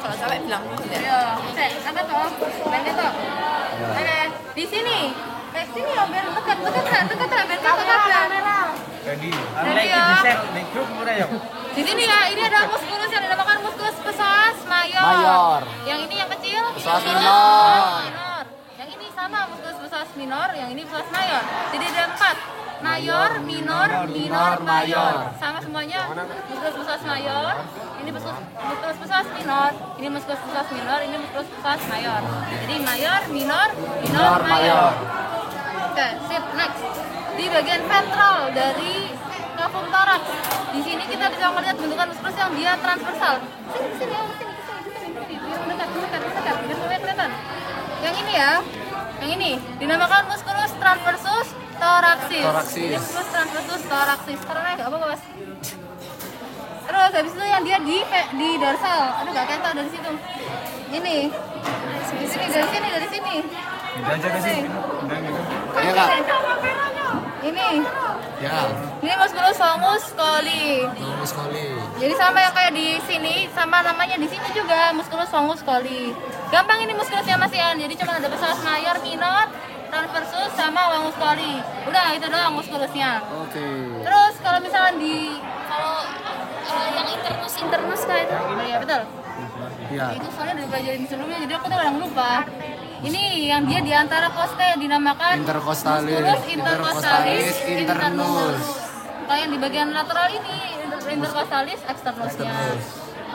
kalau capek bilang. Iya. Angkat toh. Balik toh. Oke, di sini. Sini ya biar dekat biar kamera. Ready. Ready ya. Di sini ya, ini ada muskulus yang dinamakan muskulus psoas mayor. Yang ini yang kecil, Psoas minor. Yang ini sama muskulus psoas minor, yang ini psoas mayor. Jadi ada 4. Mayor, minor, mayor. Sama semuanya. Muskulus psoas mayor, ini muskulus psoas minor, ini muskulus psoas minor, ini muskulus psoas mayor. Jadi mayor, minor, mayor. Oke, sip, next. Di bagian ventral dari cavum thorax. Di sini kita bisa melihat bentukan muskulus yang dia transversal. Sini. Biar mendekat, biar semuanya kelihatan. Yang ini ya, yang ini dinamakan muskulus transversus thoraxis. Ini muskulus transversus thoraxis. Karena nggak apa-apa, Mas. Terus habis itu yang dia di dorsal. Aduh, nggak ketok dari situ. Ini. Dari sini. Aja ke sini. Iya Kak. Ini. Ya. Ini muskulus longus coli. Longus coli. Jadi sama yang kayak di sini, sama namanya di sini juga muskulus longus coli. Gampang ini muskulusnya Mas Ian. Jadi cuma ada psoas mayor, minor, transversus sama longus coli. Udah itu doang muskulusnya. Oke. Terus kalau misalkan kalau yang internus kayak itu. Oh iya betul. Iya. Itu soalnya udah dipelajarin sebelumnya, jadi aku tuh kadang lupa. Ini yang dia di antara koste dinamakan Intercostalis, musculus intercostalis internus. Kalau yang di bagian lateral ini intercostalis externusnya.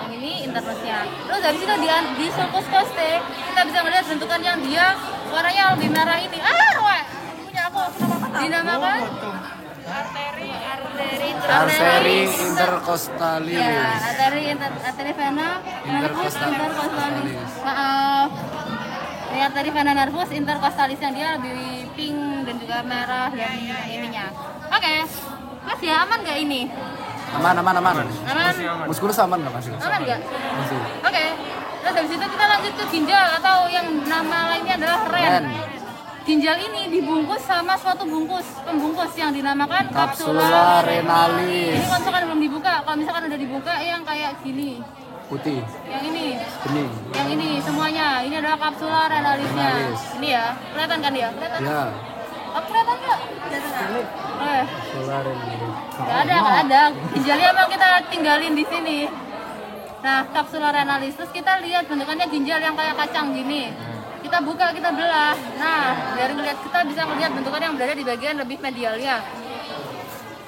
Yang ini internusnya. Terus habis itu di sulcus coste kita bisa melihat bentukan yang dia warnanya lebih merah ini. Punya aku dinamakan Arteri intercostalis. Ya, arteri vena nervus intercostalis. Maaf. Ini arteri vena nervus intercostalis yang dia lebih pink dan juga merah dan ininya. Oke. Mas ya, aman nggak ini? Aman. Aman? Muskulus aman nggak Mas? Aman nggak? Masih. Oke. Terus habis itu kita lanjut ke ginjal atau yang nama lainnya adalah ren. Ginjal ini dibungkus sama suatu pembungkus yang dinamakan Capsula renalis. Ini kalau misalkan belum dibuka, kalau misalkan udah dibuka yang kayak gini. Putih. Yang ini. Bening. Yang ini semuanya. Ini adalah kapsula renalisnya. Renalis. Ini ya. Kelihatan kan ya? Kelihatan. Ya. Oh, kelihatan nggak? Kelihatan nggak? Capsula renalis. Nggak ada. Ginjalnya emang kita tinggalin di sini. Nah, kapsula renalis. Terus kita lihat bentukannya ginjal yang kayak kacang gini. Kita buka, kita belah. Nah, dari melihat kita bisa melihat bentukan yang berada di bagian lebih medialnya.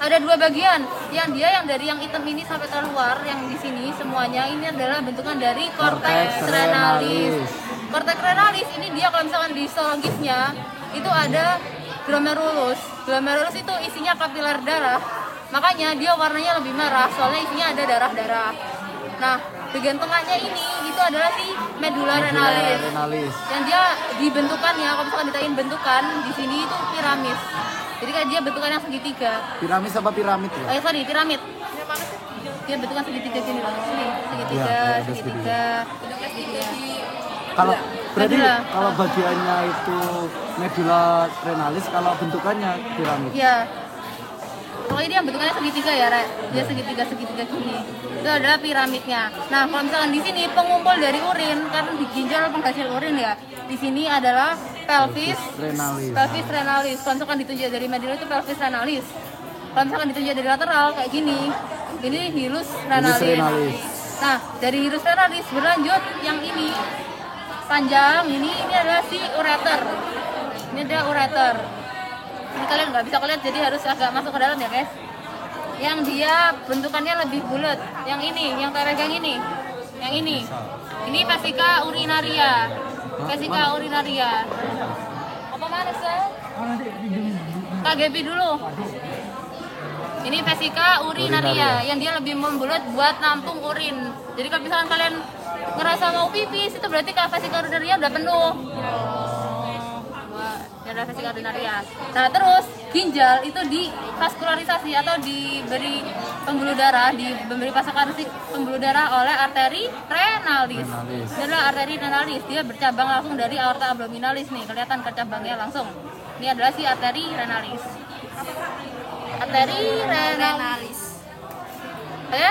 Ada 2 bagian, yang dari yang hitam ini sampai keluar, yang di sini semuanya ini adalah bentukan dari cortex renalis. Cortex renalis ini dia kalau misalkan di histologisnya itu ada glomerulus. Glomerulus itu isinya kapiler darah, makanya dia warnanya lebih merah, soalnya isinya ada darah-darah. Nah, bagian tengahnya ini itu adalah si medulla renalis. Yang dia dibentukannya, kalau misalkan ditain bentukan di sini itu piramis. Jadi kan dia bentukan yang segitiga. Piramis apa piramid ya? Piramid. Dia bentukan segitiga gini loh. Sini, segitiga. Kalau berarti kalau bagiannya itu medulla renalis, kalau bentukannya piramid. Iya. Pokoknya dia bentukannya segitiga ya, Rek. Dia segitiga gini. Itu adalah piramidnya. Nah, kalau misalkan di sini pengumpul dari urin, karena di ginjal penghasil urin ya. Di sini adalah pelvis renalis. Kalau misalkan ditunjuk dari medulla itu pelvis renalis. Kalau misalkan ditunjuk dari lateral kayak gini, ini hilus renalis. Nah, dari hilus renalis berlanjut yang ini panjang, ini adalah si ureter. Ini ada ureter. Ini kalian nggak bisa lihat, jadi harus agak masuk ke dalam ya guys. Yang dia bentukannya lebih bulat. Yang ini, yang pegang ini. Yang ini vesika urinaria. Apa mana sih? KGB dulu. Ini vesika urinaria yang dia lebih membulat buat nampung urin. Jadi kalau misalkan kalian ngerasa mau pipis, itu berarti vesika urinaria udah penuh. Ini adalah vesika urinaria. Nah, terus ginjal itu divaskularisasi atau diberi pembuluh darah, diberi pasokan pembuluh darah oleh arteri renalis. Ini adalah arteri renalis, dia bercabang langsung dari aorta abdominalis nih, kelihatan cabangnya langsung. Ini adalah si arteri renalis. Arteri renalis. Oke,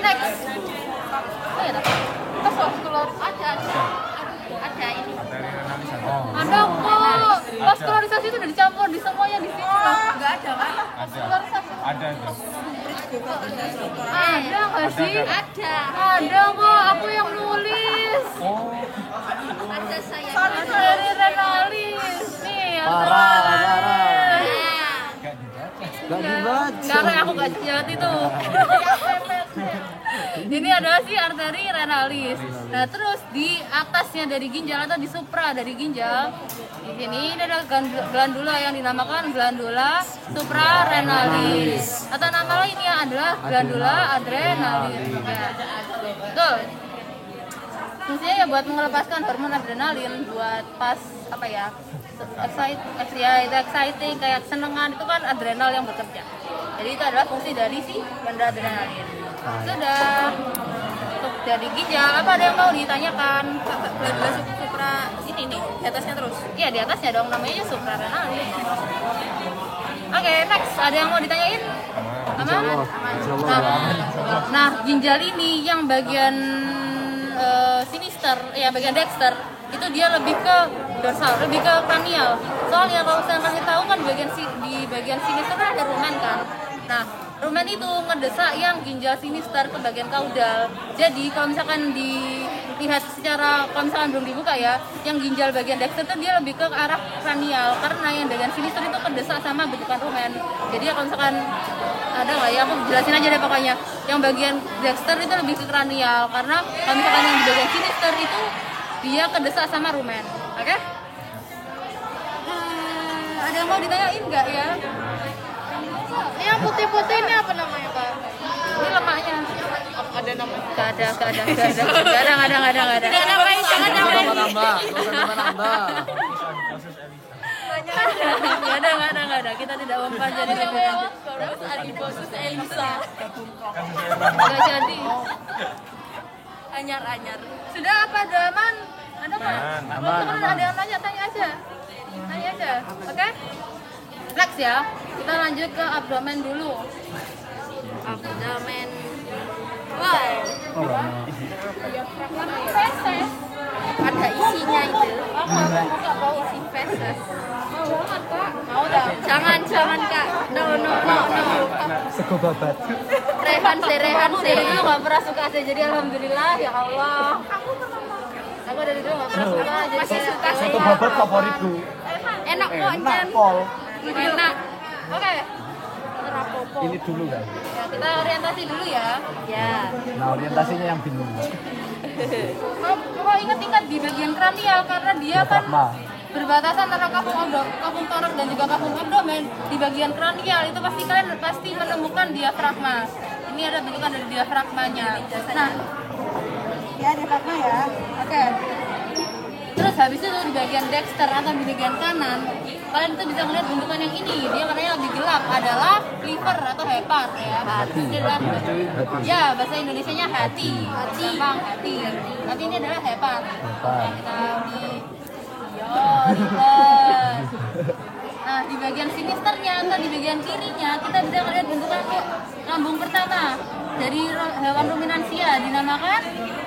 next. Ada kok. Vaskularisasi itu udah dicampur di semuanya di sini loh. Enggak ada kan? Vaskularisasi. Ada itu. Ada nggak sih? Ada. Ada kok. Aku yang nulis. Ada saya. Dari Renalis. Nih, Parah. Gak dibaca. Gak dibaca. Karena aku gak jawab itu. Ini adalah si arteri renalis. Nah terus di atasnya dari ginjal atau di supra dari ginjal, di sini ini ada glandula yang dinamakan glandula suprarenalis. Atau nama lainnya adalah glandula adrenalis. Ya, betul. Fungsinya ya buat mengelepaskan hormon adrenalin buat pas apa ya? Exciting kayak kesenangan itu kan adrenal yang bekerja. Jadi itu adalah fungsi dari si benda adrenalin. Sudah. Untuk dari ginjal apa ada yang mau ditanyakan? Glandula supra ini nih, di atasnya terus. Iya di atasnya dong namanya suprarenalis. Oke, next ada yang mau ditanyain? Aman? Nah, ginjal ini yang bagian sinister, ya bagian dexter itu dia lebih ke dorsal, lebih ke kranial. Soalnya kalau misalkan kalian tahu kan di bagian sinister ada rumen kan. Nah, rumen itu ngedesak yang ginjal sinister ke bagian kaudal. Jadi kalau misalkan dilihat secara, kalau misalkan belum dibuka ya, yang ginjal bagian dexter itu dia lebih ke arah kranial karena yang bagian sinister itu kedesak sama bentukan rumen. Jadi ya kalau misalkan ada nggak ya, aku jelasin aja deh pokoknya. Yang bagian dexter itu lebih ke kranial karena kalau misalkan yang di bagian sinister itu dia kedesak sama rumen. Oke? Ada yang mau ditanyain nggak ya? Yang putih-putih ini apa namanya, Kak? Ini lemaknya. Ada namanya. Gak ada. Tidak namain, jangan namain. Nambah. Gak ada. Kita tidak mempelajari lebih lanjut. Terus adiposus Elisa. Gak jadi. Anyar-anyar. Sudah apa ada aman? Ada nggak? Aman. Teman-teman ada yang nanya, tanya aja. Oke? Next ya. Kita lanjut ke abdomen dulu. Abdomen. Wah, Feses. ada isinya itu. Aku nggak mau isi feses. Mau banget kak. Mau dah. Jangan Kak. No. Sego babat. Rehan sih. Aku nggak pernah suka sih. Jadi alhamdulillah ya Allah. Aku dari dulu nggak pernah suka. Jadi Masih kayak- suka sih. Sego babat favoritku. Enak kok, Enak Jen. pol. Enak. Oke. Rapopo. Ini dulu kan. Ya, kita orientasi dulu ya. Ya. Nah orientasinya yang bingung. Kalau ingat-ingat di bagian kranial karena dia kan Diafragma. berbatasan antara kafum torak dan juga kafum abdomen di bagian kranial itu kalian pasti menemukan diafragma. Ini ada bentukan dari diafragmanya. Nah, ya diafragma ya. Oke. Terus habis itu di bagian dexter atau di bagian kanan, kalian itu bisa melihat bentukan yang ini. Dia warnanya lebih gelap adalah liver atau hepat ya. Ini adalah ya bahasa Indonesianya hati. Gampang hati. Tapi ini adalah hepat. Yang kita di liver. Nah, di bagian sinisternya atau di bagian kirinya kita bisa melihat bentukan lambung pertama dari hewan ruminansia dinamakan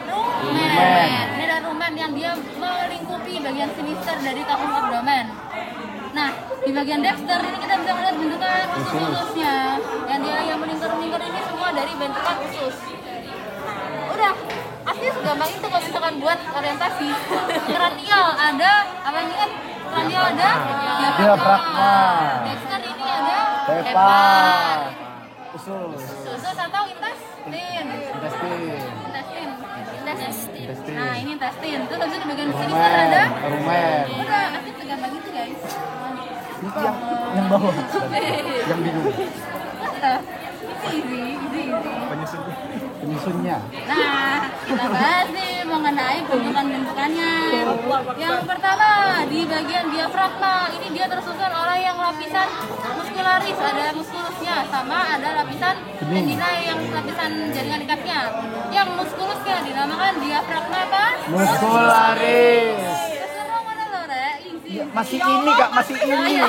rumen. Ini adalah rumen yang dia melingkupi bagian sinister dari kafum abdomen. Nah, di bagian dexter ini kita bisa melihat bentukan usus-ususnya. Yang melingkar-lingkar ini semua dari bentukan usus. Udah, aslinya segampang itu kalau misalkan buat orientasi. Kranial ada, apa yang ingat? Kranial ada Diafragma. Dexter ini ada Hepat. Usus. Usus atau intestin. Intestin. Nah, ini intestin. Terus habis itu di bagian sinister ada Rumen. udah, asli segampang itu guys. Ini yang bawah. Yang bingung. Easy. Penyusunnya. Nah, kita bahas nih mengenai bentukan-bentukannya. Yang pertama, di bagian diafragma, ini dia tersusun oleh yang lapisan muskularis, ada muskulusnya, sama ada lapisan tendinae yang lapisan jaringan ikatnya. Yang muskulusnya dinamakan diafragma apa? Muskularis. Terserah mana lo, Re? Easy. Masih ini kak, masih ini ya.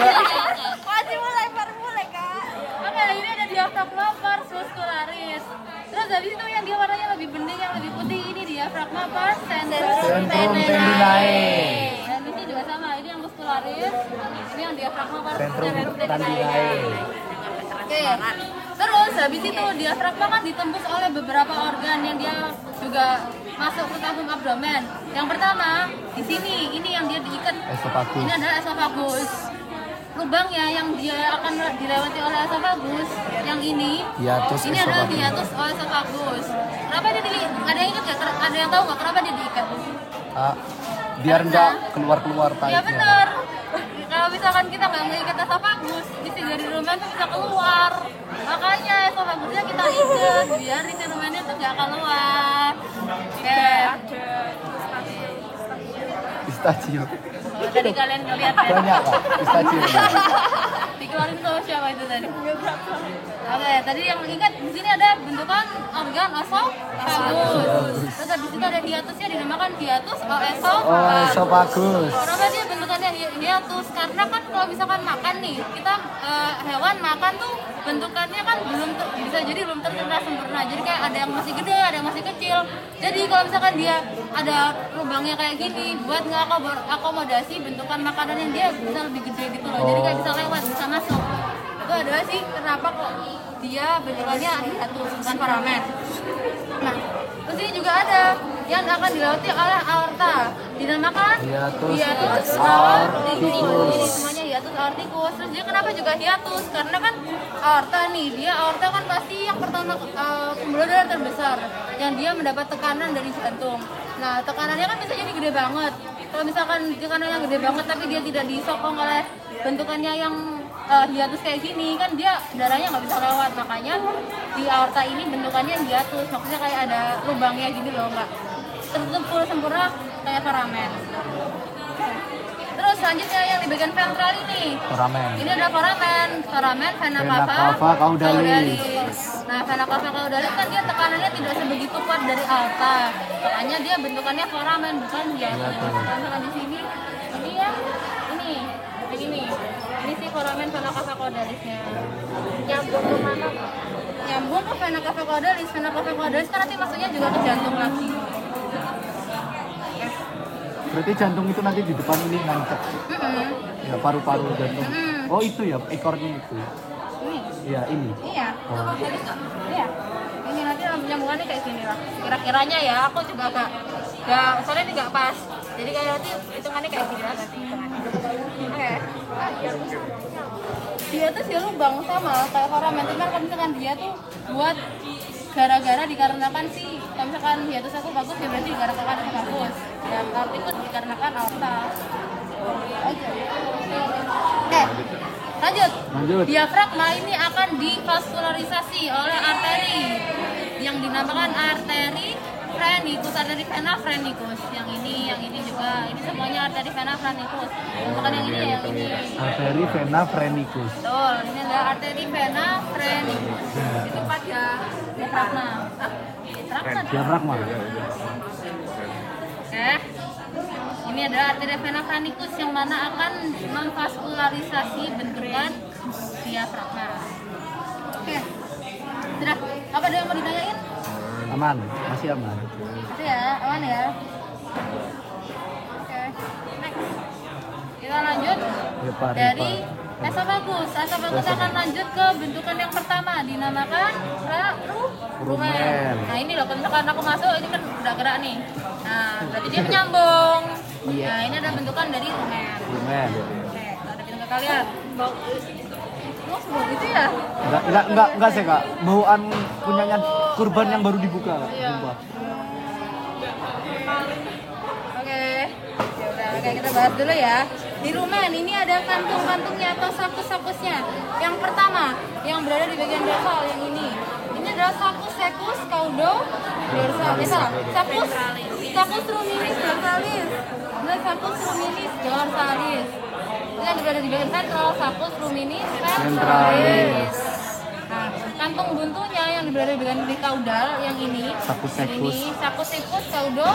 Masih baru mulai, Kak. Oke, ini ada diafragma pars muscularis. Terus habis itu yang dia warnanya lebih bening, yang lebih putih, ini diafragma pars Centrum tendinae. Dan ini juga sama, dorsalis. Ini yang diafragma Ventrum tendinae. Oke. Terus habis itu diafragma kan ditembus oleh beberapa organ yang dia juga masuk ke tabung abdomen. Yang pertama di sini, ini yang dia diikat. Esofagus. Ini adalah esofagus. Lubangnya yang dia akan dilewati oleh esofagus, yang ini. Hiatus Ini adalah esophagus. hiatus esofagus. Kenapa dia diikat? Ada yang ingat nggak? Ada yang tahu nggak kenapa dia diikat? Biar nggak keluar-keluar Ya taiknya. benar. Kalau misalkan kita nggak mengikat esofagus, isi dari rumen itu bisa keluar. Makanya esofagusnya kita ikat biar isi rumennya itu nggak keluar. Oke. Pistachio. Oh, tadi kalian ngeliat ya? Banyak Kak, pistachio. Dikeluarin sama siapa itu tadi? Oke, tadi yang ingat di sini ada bentukan organ esofagus. Terus habis itu ada hiatusnya dinamakan hiatus Esofagus. Kenapa dia bentukannya hiatus? Karena kan kalau misalkan makan nih, kita hewan makan tuh bentukannya kan bisa jadi belum terkena sempurna. Jadi kayak ada yang masih gede, ada yang masih kecil. Jadi kalau misalkan dia ada lubangnya kayak gini, buat akomodasi bentukan makanannya dia bisa lebih gede gitu loh. Jadi kayak bisa lewat, bisa masuk. Itu adalah sih kenapa kok dia bentukannya hiatus, bukan foramen. Nah, terus ini juga ada yang akan dilewati oleh aorta, dinamakan hiatus aorticus. Ini semuanya hiatus aorticus. Terus dia kenapa juga hiatus? Karena kan aorta nih, aorta kan pasti yang pertama pembuluh darah terbesar, yang dia mendapat tekanan dari jantung. Nah, tekanannya kan bisa jadi gede banget. Kalau misalkan tekanannya gede banget tapi dia tidak disokong oleh bentukannya yang hiatus kayak gini, kan dia darahnya nggak bisa lewat. Makanya di aorta ini bentukannya hiatus, maksudnya kayak ada lubangnya gini loh, nggak tertutup full sempurna kayak foramen. Terus selanjutnya yang di bagian ventral ini, Foramen. ini ada foramen, vena Vena cava cava caudalis. Nah, vena cava caudalis kan dia tekanannya tidak sebegitu kuat dari aorta, makanya dia bentukannya foramen bukan hiatus. Kalau misalkan di sini, ini ya, ini sih foramen vena cava caudalisnya. Nyambung ke mana? Nyambung ke vena cava caudalis. Vena cava caudalis kan nanti maksudnya juga ke jantung lagi. Berarti jantung itu nanti di depan ini nancep. Ya, paru-paru jantung. Oh, itu ya ekornya itu. Ini. Iya, ini. Iya. Oh. Iya. Ini nanti nyambungannya kayak gini lah. Kira-kiranya ya, aku juga gak soalnya ini gak pas. Jadi kayak nanti hitungannya kayak gini lah nanti hitungannya. Oke. Dia tuh sih lubang sama kayak foramen, cuman kalau misalkan dia tuh buat gara-gara dikarenakan sih, kalau misalkan hiatus aku bagus ya berarti dikarenakan aku bagus. Yang aorticus dikarenakan aorta. Lanjut. Diafragma ini akan divaskularisasi oleh arteri yang dinamakan arteri phrenicus, arteri vena phrenicus. Yang ini juga, ini semuanya arteri vena phrenicus. Bukan yang ini ya, yang ini. Arteri vena phrenicus. Betul, ini adalah arteri vena phrenicus. Itu pada diafragma. Diafragma. Ini adalah arteri vena phrenicus yang mana akan memvaskularisasi bentukan diafragma. Oke. Sudah, apa ada yang mau ditanyain? Aman, masih aman. Itu ya, aman ya. Oke, next. Kita lanjut dari esofagus. Esofagus akan lanjut ke bentukan yang pertama, dinamakan rumen. Nah ini loh, kalau misalkan aku masuk, ini kan udah gerak nih. Nah, berarti dia menyambung. Nah, ini ada bentukan dari rumen. Oke, ada bentukan kalian. Oh, sebelum itu ya? Enggak sih Kak. Bauan punyanya kurban yang baru dibuka. Iya. Sumpah. Oke, yaudah, oke kita bahas dulu ya. Di rumen ini ada kantung-kantungnya atau sakus-sakusnya. Yang pertama, yang berada di bagian dorsal yang ini. Ini adalah sakus secus caudo dorsalis. Sakus ruminis dorsalis. Ini sakus ruminis dorsalis. Ini yang berada di bagian ventral, sakus ruminis ventralis. Nah, kantung buntunya yang berada di bagian caudal yang ini. Sakus secus. Ini sakus secus caudo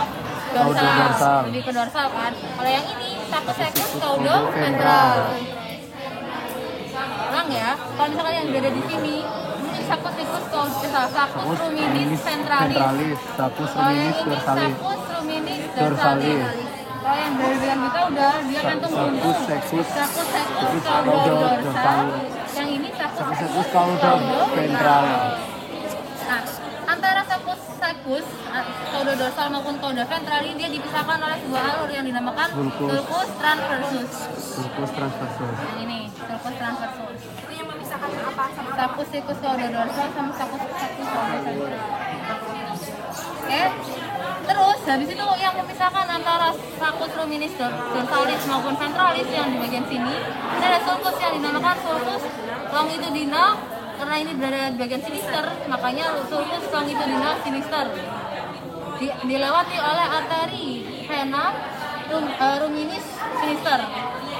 Caudo dorsal. lebih ke dorsal kan. Kalau yang ini sakus secus caudo ventral. Ulang ya. Kalau misalkan yang berada di sini, ini sakus secus caudo sakus ruminis ventralis. Sakus Kalau yang ruminis ini dorsalis. sakus ruminis Dorsalis. dorsalis. Kalau yang dari bagian kita udah dia kantung buntu. Sakus, Sakus Sakus, caudodorsal. caudodorsa. Yang ini sakus Sakus caudoventral. Nah, antara sakus caudodorsal maupun caudoventral ini dia dipisahkan oleh sebuah alur yang dinamakan sulcus transversus. Sulcus transversus. Yang ini, sulcus transversus. Itu yang memisahkan apa sama apa? Sakus caudodorsal sama sakus caudoventral. Oke. Terus habis itu yang memisahkan antara sakus ruminis dorsalis maupun ventralis yang di bagian sini, ini ada sulcus yang dinamakan sulcus longitudinal karena ini berada di bagian sinister, makanya sulcus longitudinal sinister. Dilewati oleh arteri vena ruminis sinister.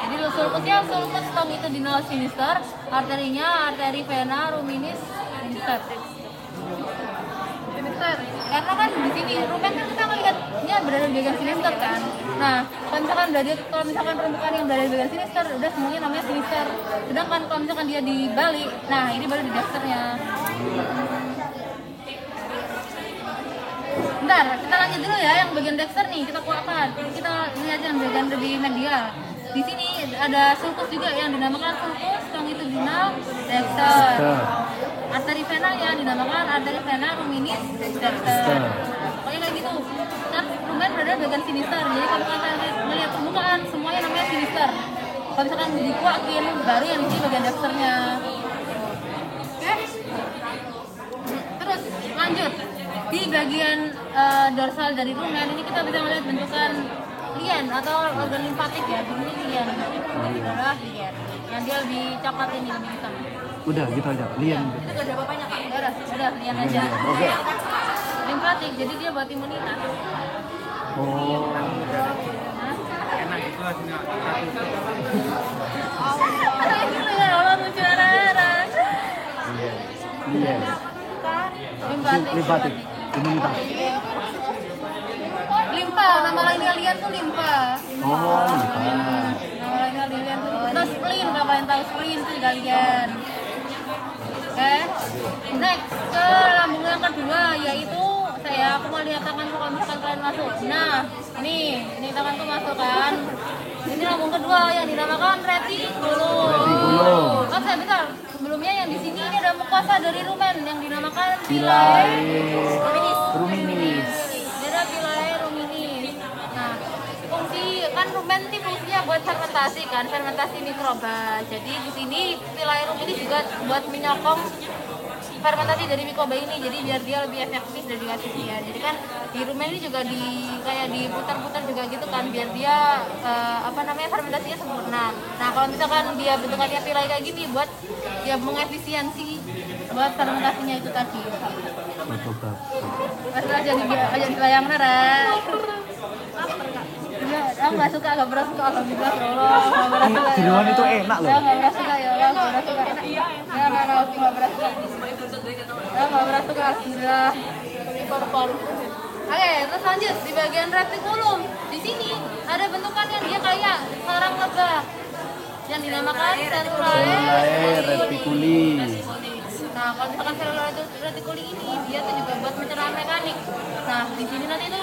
Jadi sulcusnya sulcus longitudinal sinister, arterinya arteri vena ruminis sinister. Karena kan di sini rumen kan kita melihatnya berada di bagian sinister kan. Nah, kalau misalkan permukaan yang berada di bagian sinister udah semuanya namanya sinister. Sedangkan kalau misalkan dia dibalik, nah ini baru di dexternya. Bentar, kita lanjut dulu ya yang bagian dexter nih, kita kuatkan. Kita lihat yang bagian lebih medial. Di sini ada sulcus juga yang dinamakan sulcus longitudinal dexter. Arteri vena yang dinamakan arteri vena ruminis dexter. Pokoknya kayak gitu. Kan rumen berada di bagian sinister. Jadi kalau kalian melihat permukaan semuanya namanya sinister. Kalau misalkan dikuakin baru yang di sini bagian dexternya. Oke? Terus lanjut. Di bagian dorsal dari rumen ini kita bisa melihat bentukan lien atau organ limfatik ya. Ini lien. Ini adalah lien. Yang dia lebih coklat ini lebih hitam. Udah gitu aja, lien. Itu gak ada apa-apanya kak, udah lian aja. Oke. Limfatik, jadi dia buat imunitas. Oh. Allah lucu arah. Lien. Limfatik. Imunitas. Limpa, nama lainnya lian tuh limpa. Oh, limpa. Nama lainnya lian tuh. Terus spleen, kalau kalian tahu spleen itu juga lian. Oke, next ke lambung yang kedua yaitu aku mau lihat tanganku kalau misalkan kalian masuk. Nah, ini tanganku masuk kan. Ini lambung kedua yang dinamakan retikulum. Oh, saya bentar. Sebelumnya yang di sini ini ada mukosa dari rumen yang dinamakan pilae ruminis. Dia ada pilae ruminis. Nah, fungsi kan rumen ini fungsinya buat fermentasi kan, fermentasi mikroba. Jadi di sini pilae ruminis juga buat menyokong fermentasi dari mikroba ini, jadi biar dia lebih efektif dari asisnya. Jadi kan di rumen ini juga kayak diputar-putar juga gitu kan, biar dia fermentasinya sempurna. Nah kalau misalkan dia bentukannya pilae kayak gini, buat dia mengefisiensi buat fermentasinya itu tadi. Masalah jadi layang nera. Aku nggak suka, nggak pernah suka, alhamdulillah, nggak pernah suka. Jeroan itu enak loh. Nggak pernah suka ya, nggak pernah suka. Nggak pernah suka. Nggak pernah suka, alhamdulillah. Oke, terus lanjut di bagian retikulum. Di sini ada bentukan yang dia kayak sarang lebah yang dinamakan cellulae reticuli. Nah, kalau misalkan cellulae reticuli ini dia tuh juga buat pencernaan mekanik. Nah, di sini nanti tuh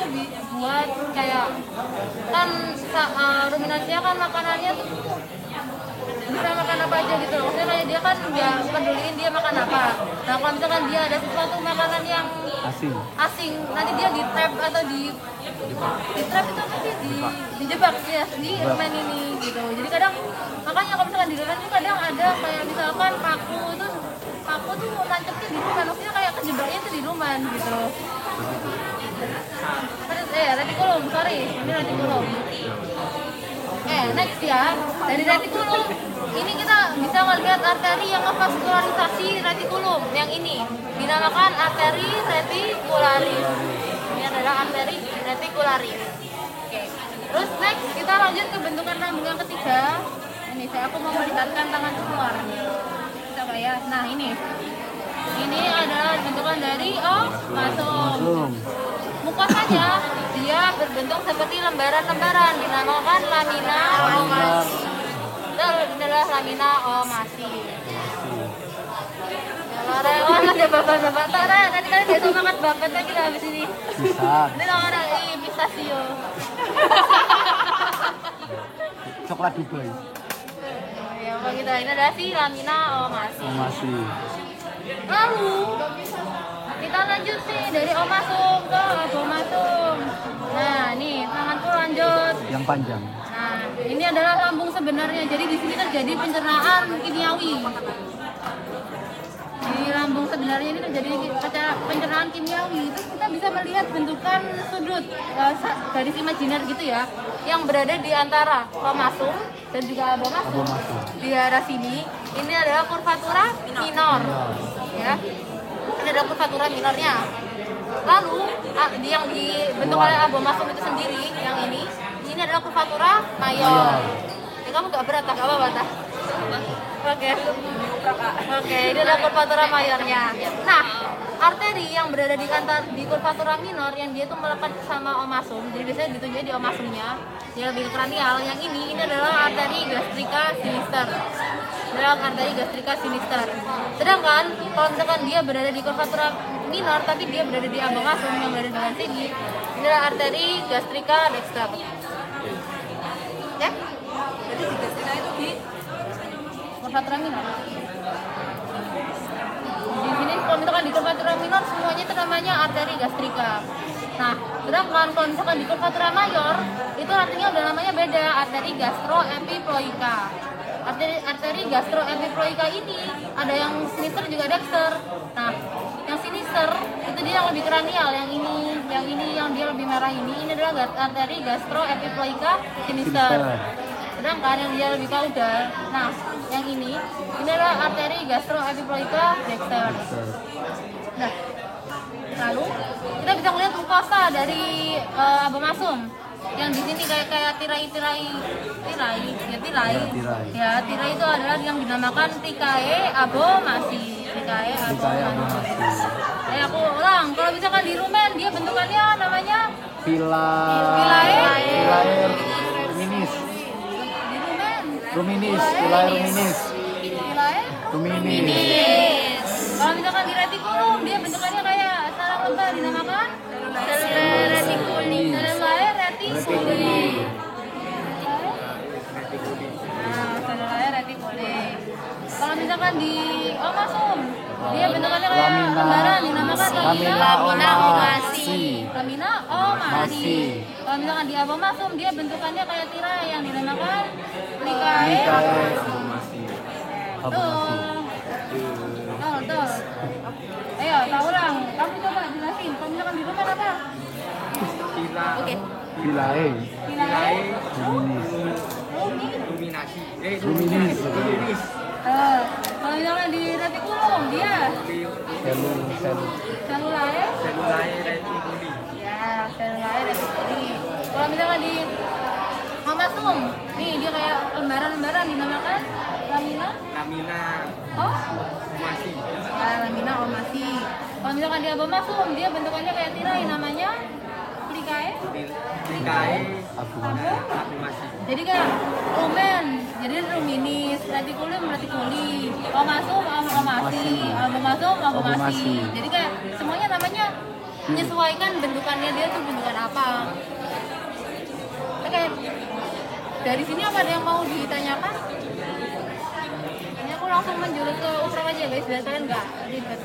buat kayak kan ruminansia kan makanannya tuh bisa makan apa aja gitu loh. Maksudnya kayak dia kan nggak peduliin dia makan apa. Nah, kalau misalkan dia ada sesuatu makanan yang asing, nanti dia di trap atau di trap itu nanti dijebak ya di rumen ini gitu. Jadi kadang makanya kalau misalkan di rumen itu kadang ada kayak misalkan paku tuh nancepnya di rumen, maksudnya kayak kejebaknya itu di rumen gitu. Retikulum, sorry, ini retikulum. Next ya, dari retikulum ini kita bisa melihat arteri yang ngevaskularisasi retikulum. Yang ini dinamakan arteri reticularis. Ini adalah arteri reticularis. Oke. Terus next kita lanjut ke bentukan lambung yang ketiga. Ini aku mau melihatkan tangan keluar. Bisa nggak ya? Nah ini adalah bentukan dari masum. Mukosanya dia berbentuk seperti lembaran-lembaran dinamakan lamina omasi. Itu adalah lamina omasi. Rela ada babat-babat Tara, nanti kalian biasa makan babat lagi habis ini. Bisa. Ini namanya pistachio. coklat Dubai. Ya, kalau kita ini adalah si lamina omasi. Masih. Lalu kita lanjut sih dari omasum ke abomasum. Nah, nih tanganku lanjut. Yang panjang. Nah, ini adalah lambung sebenarnya. Jadi di sini terjadi pencernaan kimiawi. Di lambung sebenarnya ini terjadi pencernaan kimiawi. Itu kita bisa melihat bentukan sudut garis imajiner gitu ya, yang berada di antara omasum dan juga abomasum. Di daerah sini, ini adalah kurvatura minor. Ya, ini adalah kurvatura minornya. Lalu yang dibentuk oleh abomasum itu sendiri, yang ini adalah kurvatura mayor. Ya, kamu gak berat, gak apa-apa, Tah? Oke, ini adalah kurvatura mayornya. Nah, arteri yang berada di kurvatura minor yang dia tuh melekat sama omasum, jadi biasanya ditunjuknya di omasumnya, dia lebih kranial. Yang ini adalah arteri gastrika sinister. Adalah arteri gastrika sinister. Sedangkan kalau misalkan dia berada di kurvatura minor tapi dia berada di abomasum yang berada di dalam sini, ini adalah arteri gastrika dexter. Ya? Jadi di gastrika itu di kurvatura minor. Di sini kalau misalkan di kurvatura minor semuanya itu namanya arteri gastrika. Nah, sedangkan kalau misalkan di kurvatura mayor itu artinya udah namanya beda, arteri gastroepiploika. Arteri gastroepiploika ini ada yang sinister juga dexter. Nah, yang sinister itu dia yang lebih kranial, yang dia lebih merah ini adalah arteri gastroepiploika sinister. Sedangkan yang dia lebih kaudal, nah yang ini adalah arteri gastroepiploika dexter. Nah, lalu kita bisa melihat mukosa dari abomasum. Yang di sini kayak tirai. Ya, tirai itu adalah yang dinamakan Trichae abomasi. Aku ulang, kalau misalkan di rumen dia bentukannya namanya Philae ruminis. Di rumen ruminis. Kalau misalkan di retikulum dia bentukannya kayak sarang lebah, dinamakan reticuli. Kalau misalkan di omasum dia bentukannya kayak lembaran, dinamakan lamina omasi. Kalau misalkan di abomasum dia bentukannya kayak tirai yang dinamakan Trichae abomasi. Betul. Ayo, tak ulang. Kamu coba jelasin. Kalau misalkan di rumen apa? Oke. Philae ruminis. Kalau misalkan di retikulum dia Cellulae reticuli. Ya, Cellulae reticuli. Kalau misalkan di omasum, nih dia kayak lembaran-lembaran dinamakan lamina omasi. Ya, lamina omasi. Kalau misalkan di abomasum dia bentukannya kayak tirai, namanya Trichae abomasi. Jadi kayak rumen, jadi ruminis, retikulum reticuli, omasum omasi, abomasi. Jadi kayak semuanya namanya menyesuaikan bentukannya, dia tuh bentukan apa. Oke, dari sini apa ada yang mau ditanyakan? Ini aku langsung menjurus ke ukram aja guys, biar kalian nggak ribet.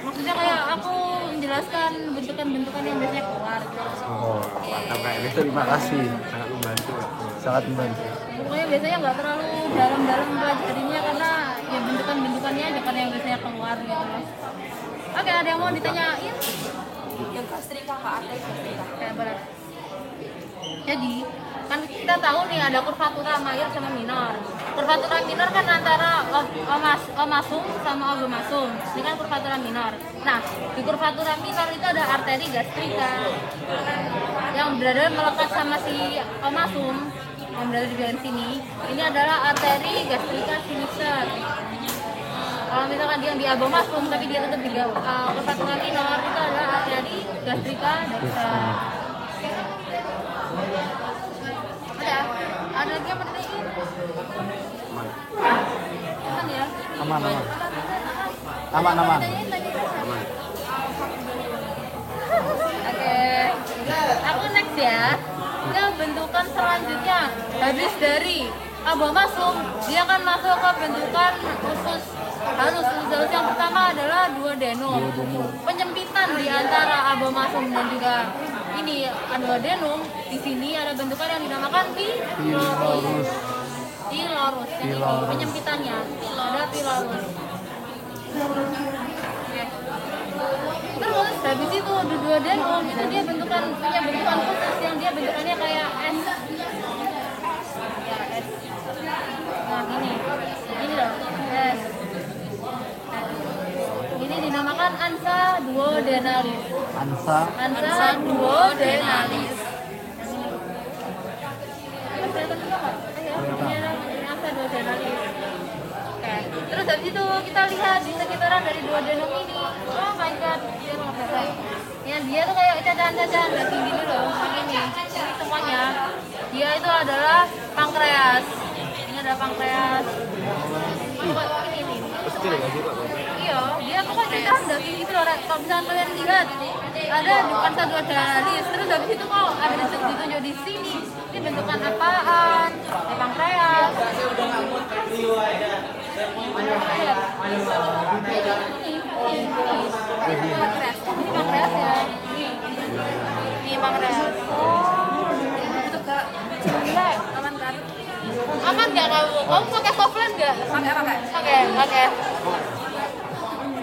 Maksudnya kayak aku menjelaskan bentukan-bentukan yang biasanya keluar. Oh, mantap Kak Elis, terima kasih. Sangat membantu. Pokoknya biasanya nggak terlalu dalam-dalam pelajarinya karena ya bentukan-bentukannya aja kan yang biasanya keluar gitu loh. Oke, ada yang mau ditanyain? Yang gastrika nggak ada gastrika. Kayak berat. Jadi kan kita tahu nih ada kurvatura mayor sama minor. Kurvatura minor kan antara omasum sama abomasum. Ini kan kurvatura minor. Nah, di kurvatura minor itu ada arteri gastrika yang berada melekat sama si omasum yang berada di bagian sini. Ini adalah arteri gastrika sinister. Kalau misalkan dia di abomasum tapi dia tetap di kurvatura minor, itu adalah arteri gastrika dexter. Ada lagi yang bertanya? Aman ya? Aman. Oke, aku next ya. Ke bentukan selanjutnya, habis dari abomasum, dia akan masuk ke bentukan usus halus. Usus halus yang pertama adalah duodenum. Penyempitan di antara abomasum dan juga ini duodenum. Di sini ada bentukan yang dinamakan pilorus. Pilorus. Yang ini penyempitannya. Ada pilorus. Oke. Terus habis itu duodenum itu dia punya bentukan khusus yang dia bentukannya kayak S. Ya, S. Nah, ini loh, S. Ini dinamakan ansa duodenalis. Ansa duodenalis. Ini ansa duodenalis. Oke. Terus habis itu kita lihat di sekitaran dari duodenum ini. Oh my god, dia mau selesai. Ya dia tuh kayak cacahan-cacahan daging gini loh. Ini semuanya. Dia itu adalah pankreas. Ini ada pankreas. Ini. Iya, dia pokoknya cacahan daging gitu loh. Kalau misalnya kalian lihat ada di ansa duodenalis. Terus habis itu kok ada ditunjuk di sini. Ini bentukan apaan? Di pankreas. Ini pankreas ya. Ini pankreas. Itu gak aman kan? Aman nggak kamu? Kamu pakai softlens nggak? Pakai.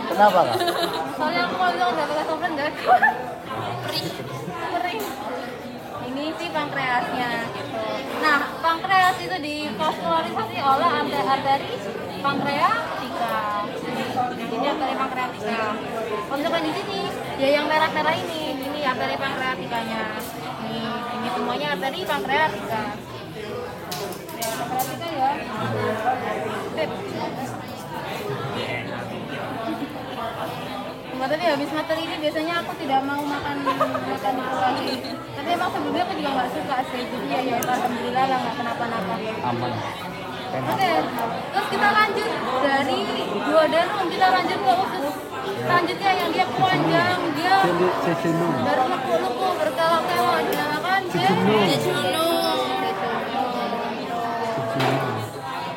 Kenapa kak? Soalnya aku kalau nggak pakai softlens nggak kering. Ini sih pankreasnya gitu. Nah, pankreas itu divaskularisasi oleh arteri pankreatika. Ini arteri pankreatika. Kalau misalkan di sini, ya yang merah-merah ini arteri pankreatikanya. Ini semuanya arteri pankreatika. Ya, pankreatika ya. Sip. Tapi habis materi ini biasanya aku tidak mau makan itu lagi. Tapi emang sebelumnya aku juga nggak suka sih. Jadi ya alhamdulillah lah nggak kenapa-napa. Aman. Oke, terus kita lanjut dari duodenum, kita lanjut ke usus. Selanjutnya yang dia panjang, dia berleku-leku, berkelok-kelok, dinamakan jejunum.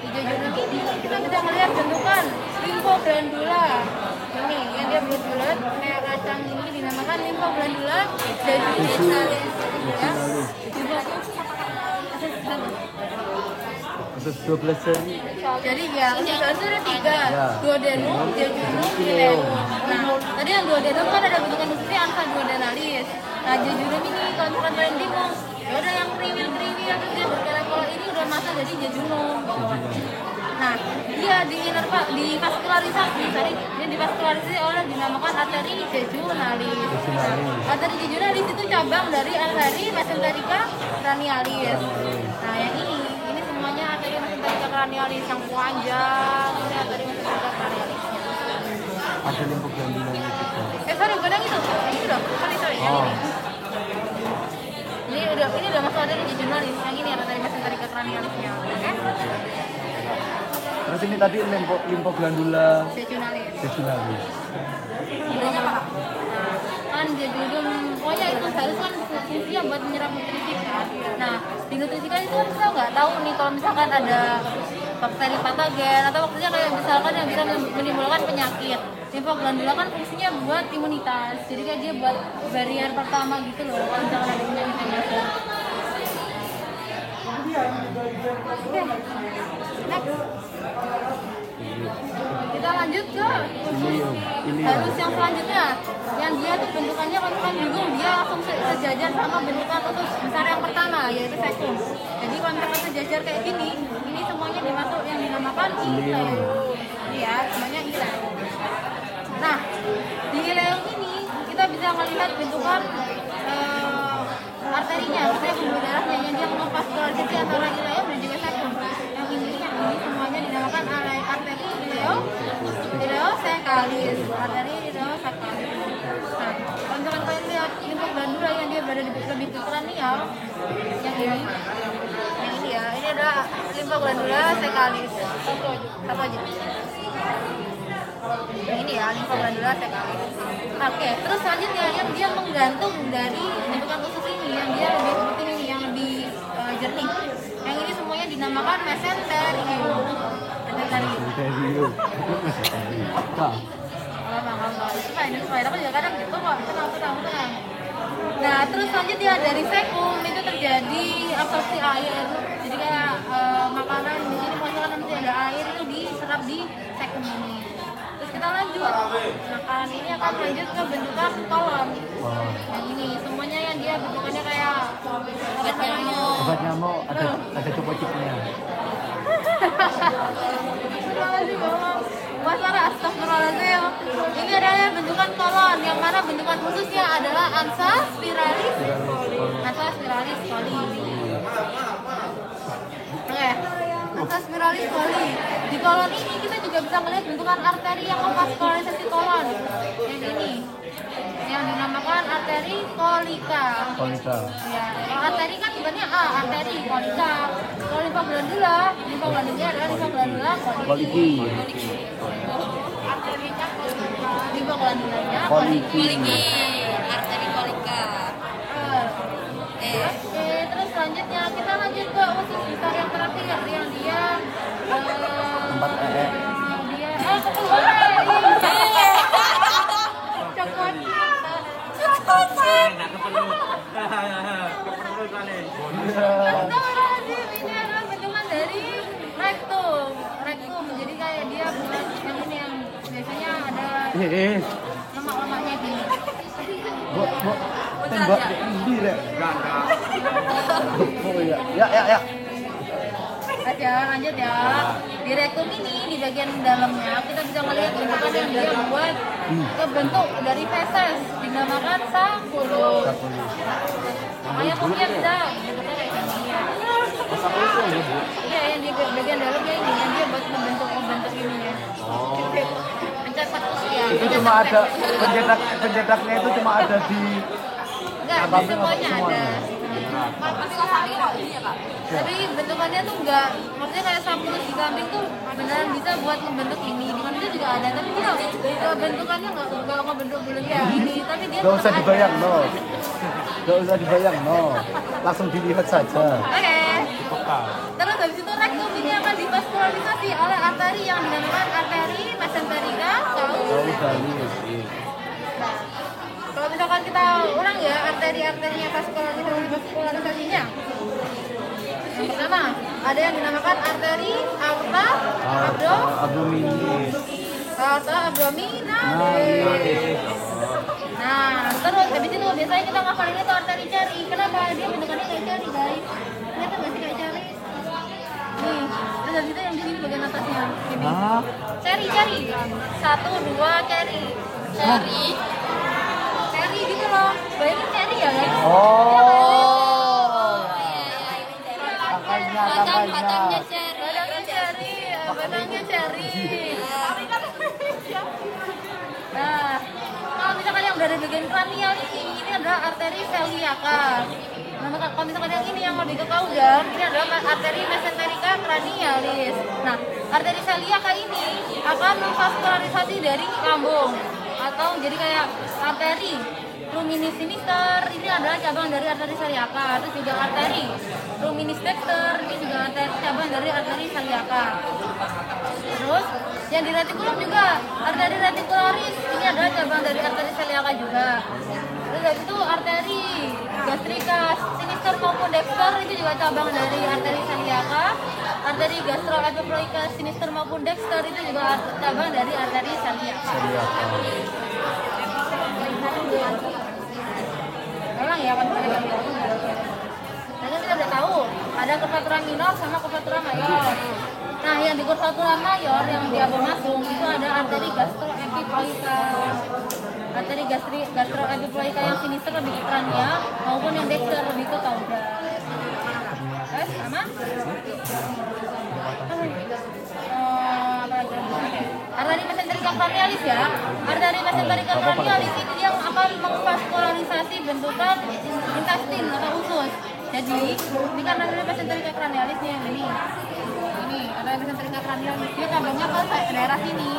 Di jejunum ini kita bisa melihat bentukan limfoglandula. Ini yang dia bulat-bulat kayak kacang ini dinamakan limfoglandula jejunale. Ya. Usus 12 seri. Jadi ya, usus itu ada 3, duodenum, jejunum, ileum. Nah, tadi yang duodenum kan ada bentukan ususnya ansa duodenalis. Nah, jejunum ini kalau misalkan kalian bingung, ya udah yang kriwil-kriwil terus dia berkelok ini udah masuk jadi jejunum. Nah, dia divaskularisasi oleh dinamakan arteri jejunalis. Nah, arteri jejunalis itu cabang dari arteri mesenterica cranialis. Nah, yang ini semuanya arteri mesenterica cranialis yang panjang. Ini arteri mesenterica cranialisnya. Ada limfoglandulanya juga. Sorry, kadang itu. Ini loh, bukan itu ya. Ini udah masuk arteri jejunalis. Yang ini arteri mesenterica cranialisnya. Oke? Terus ini tadi limfoglandula jejunale. Bedanya apa? Nah, kan jejunum, pokoknya itu harus kan fungsinya buat menyerap nutrisi kan. Nah, di nutrisi kan itu kita nggak tahu nih kalau misalkan ada bakteri patogen atau bakterinya kayak misalkan yang bisa menimbulkan penyakit. Limfoglandula kan fungsinya buat imunitas, jadi kayak dia buat barrier pertama gitu loh kalau misalkan ada penyakit yang masuk. Oke, next. Kita lanjut ke halus yang selanjutnya, yang dia tuh bentukannya kan bingung, dia langsung sejajar sama bentukan usus besar yang pertama yaitu cecum. Jadi kalau misalkan sejajar kayak gini, ini semuanya dimasuk yang dinamakan ileum. Ya, semuanya ileum. Nah, di ileum ini kita bisa melihat bentukan arterinya, maksudnya pembuluh darahnya yang dia memvaskularisasi antara ileum dan juga cecum. Yang ini semuanya dinamakan arteri ileosekalis. Arteri ileosekalis. Nah, kalau misalkan kalian lihat limfoglandula yang dia berada lebih ke kranial, yang ini ya, ini adalah limfoglandula sekalis. Satu aja. Yang ini ya, limfoglandula sekalis. Oke, terus selanjutnya yang dia menggantung dari bentukan usus ini, yang dia lebih seperti ini, yang lebih dinamakan mesenterium. Mesenterium. Serius. Nah, Kalau itu kayak spider aku juga kadang gitu kok. Tenang. Nah, terus selanjutnya dari sekum itu terjadi absorpsi air. Jadi kayak makanan di sini misalkan nanti ada air itu diserap di sekum ini. Terus kita lanjut. Makanan ini akan lanjut ke bentukan kolon. Yang ini semuanya yang dia bentukannya kayak obat nyamuk. obat nyamuk ada copot-copotnya. Astagfirullahaladzim. Ini adalah bentukan kolon, yang mana bentukan khususnya adalah ansa spiralis coli. Oke, ansa spiralis coli. Di kolon ini kita juga bisa melihat bentukan arteri yang memvaskularisasi kolon. Yang ini, yang dinamakan arteri kolika. Kolika. Ya, kalau arteri kan sebenarnya arteri kolika. Kalau limfa glandula adalah limfa glandula koliki. Limfa glandulanya koliki. Arteri kolika. Oke, terus selanjutnya kita lanjut ke usus besar yang terakhir yang dia Tempat ini adalah bentukan dari rektum. Jadi kayak dia bukan yang ini yang biasanya ada lemak-lemaknya gini. Bu, tembak di deh. Oh iya. Ya. Lanjut ya. Di rektum ini di bagian dalamnya kita bisa melihat bentukan yang dia buat kebentuk dari feses dinamakan sakulus. Makanya mungkin bisa bentuknya kayak gini ya. Iya, yang di bagian dalamnya ini yang dia buat membentuk ini ya. Mencetak ya. Itu cuma ada pencetaknya itu cuma ada di enggak, di semuanya ada. Tapi bentukannya tuh enggak, maksudnya kayak sampulus di kambing tuh beneran bisa buat membentuk ini. Di manusia juga ada, tapi dia bentukannya enggak ngebentuk belum ya ini, tapi dia Gak usah dibayang, langsung dilihat saja. Oke. Terus habis itu rektum ini akan divaskularisasi oleh arteri yang dinamakan arteri mesenterica caudalis. Kalau misalkan kita ulang ya arteri-arterinya vaskularisasinya. Yang pertama ada yang dinamakan arteri aorta abdominis. Nah, terus habis itu biasanya kita ngafalin itu arteri cari. Kenapa? Dia bentukannya kayak cari, guys. Ternyata masih kayak cari. Nih, terus habis itu yang di sini bagian atasnya. Ini. Cari. 1, 2, cari. Cari gitu loh. Bayangin cari ya, guys. Batangnya. Batangnya cari. Nah, kalau misalkan yang dari bagian kranial ini adalah arteri celiaca. Nah, kalau misalkan yang ini yang lebih ke caudal, ini adalah arteri mesenterica cranialis. Nah, arteri celiaca ini akan memvaskularisasi dari lambung atau jadi kayak arteri ruminis sinister, ini adalah cabang dari arteri celiaca. Terus juga arteri ruminis dexter, ini juga cabang dari arteri celiaca. Terus yang di retikulum juga arteri reticularis, ini adalah cabang dari arteri celiaca juga. Terus habis itu arteri gastrica sinister maupun dexter itu juga cabang dari arteri celiaca. Arteri gastroepiploica sinister maupun dexter itu juga cabang dari arteri celiaca. Orang ya kan kita udah tahu ada curvatura minor sama curvatura mayor. Nah, yang di curvatura mayor yang di abomasum itu ada arteri gastroepiploica. Arteri gastroepiploica yang sinister lebih ke kranial maupun yang dexter lebih ke caudal. Aman? Arteri mesenterica cranialis ya. Arteri mesenterica cranialis ini yang akan memvaskularisasi bentukan intestin atau usus. Jadi, ini kan arteri mesenterica cranialisnya yang ini. Ini arteri mesenterica cranialis dia cabangnya ke daerah sini.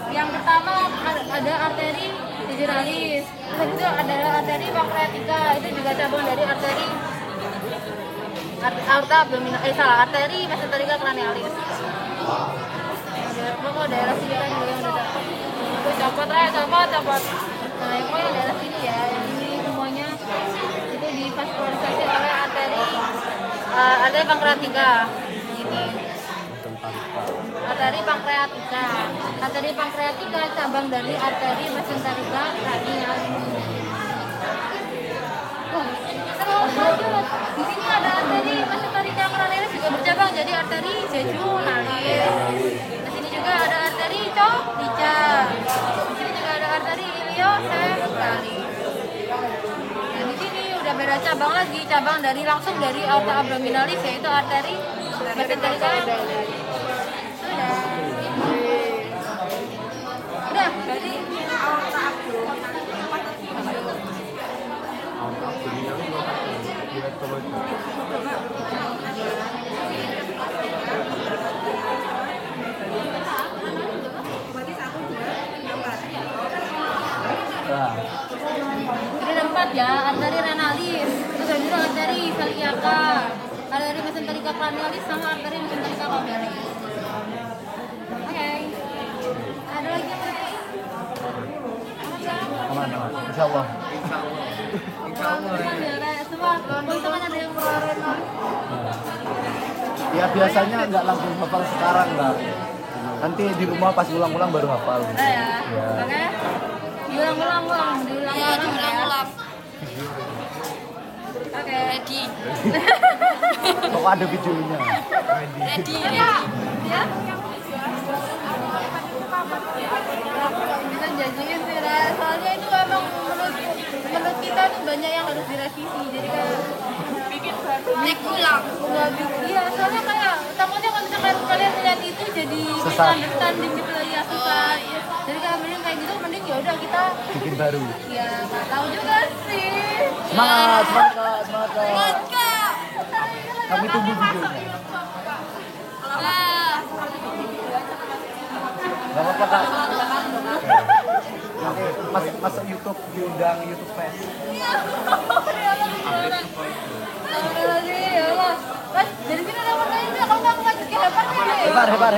Yang pertama ada arteri digitalis. Terus itu adalah arteri pancreatica, itu juga cabang dari arteri aorta abdominal, arteri mesenterica craniolis. Pokoknya daerah sini kan juga yang udah copot. Nah, itu yang daerah sini ya, yang ini semuanya itu divaskularisasi oleh arteri pankreatika. Ini arteri pankreatika cabang dari arteri mesenterica craniolis. Terus di sini ada arteri mesenterica craniolis juga bercabang jadi arteri jejunalis. Di sini juga ada arteri coclica. Di sini juga ada arteri iliocefalis. Dan di sini udah beda cabang lagi, cabang dari langsung dari aorta abdominalis yaitu arteri mesenterica. Udah, berarti aorta abdo. Nah, Ini ada 4 ya, arteri renalis, terus ada juga arteri celiaca, arteri mesenterica craniolis sama arteri mesenterica caudalis. Oke. Ada lagi yang lain? aman. Insya Allah. Semua, kalau kan ada yang renal. Ya biasanya nggak langsung hafal sekarang Mbak. Nanti di rumah pas ulang-ulang baru hafal. Nah ya, oke. Diulang-ulang ya. Oke. Ready. Kok ada videonya? Ready. Ya. Bisa janjiin sih, Ra. Soalnya itu emang menurut kita tuh banyak yang harus direvisi. Jadi kayak bikin baru. Ulang. Iya, soalnya kayak takutnya kalau misalkan kalian lihat itu jadi misunderstanding gitu lah ya, susah. Jadi kalau mending kayak gitu mending ya udah kita Bikin baru. ya nggak tahu juga sih. Semangat. Kami tunggu videonya. Gak apa-apa Kak. Nanti masuk YouTube, diundang YouTube Fans. Mas, dari sini ada warna ini, kalau nggak aku lanjut ke Hepar nih. Hebar.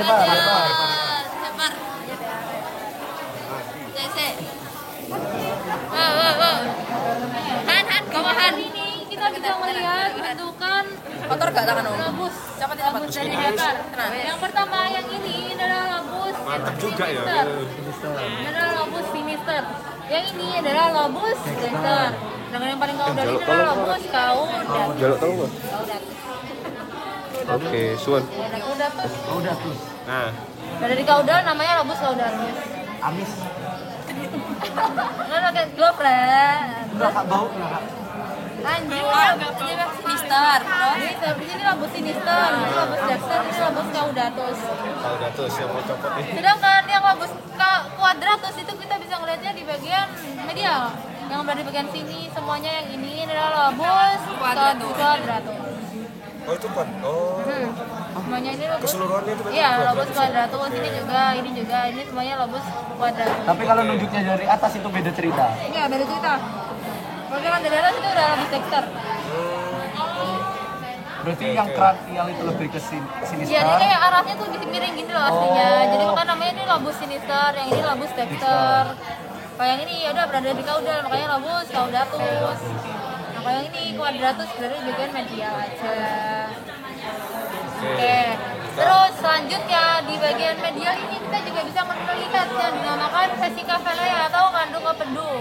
Han, ini kita bisa melihat bentukan Kotor gak tangan om? labus dari Hepar. Yang pertama yang ini adalah labus sinister. Ini adalah labus sinister. Yang ini adalah labus dexter. Dengan yang paling kaudal ini adalah labus caudatus. Jaluk tahu nggak? Oke, suan. Caudatus. Udah tuh. Nah, Dari kaudal namanya labus caudatus. Amis. Nggak pakai glove lah. Udah Kak bau nggak Kak? Anjir, ini sinister. Ini labus sinister, ini labus dexter, ini labus caudatus. Caudatus yang mau copot ini. Sedangkan yang labus quadratus itu kita bisa ngelihatnya di bagian medial. Yang berada di bagian sini semuanya yang ini adalah labus quadratus. Oh itu kan? Oh, Semuanya ini labus. keseluruhannya itu berarti Iya, quadratus. labus quadratus ini juga, ini semuanya labus quadratus. Tapi kalau nunjuknya dari atas itu beda cerita. Iya, beda cerita. Kalau yang dari atas itu udah labus dexter. Berarti yang kranial itu lebih ke sinister. Iya, ini kayak arahnya tuh miring gini loh aslinya. Jadi makanya namanya ini labus sinister, yang ini labus dexter. Kalau yang ini ya udah berada di kaudal, makanya labus caudatus. Nah, kalau yang ini quadratus berada di bagian medial aja. Oke. Terus selanjutnya di bagian medial ini kita juga bisa melihat yang dinamakan vesica velea atau kandung empedu.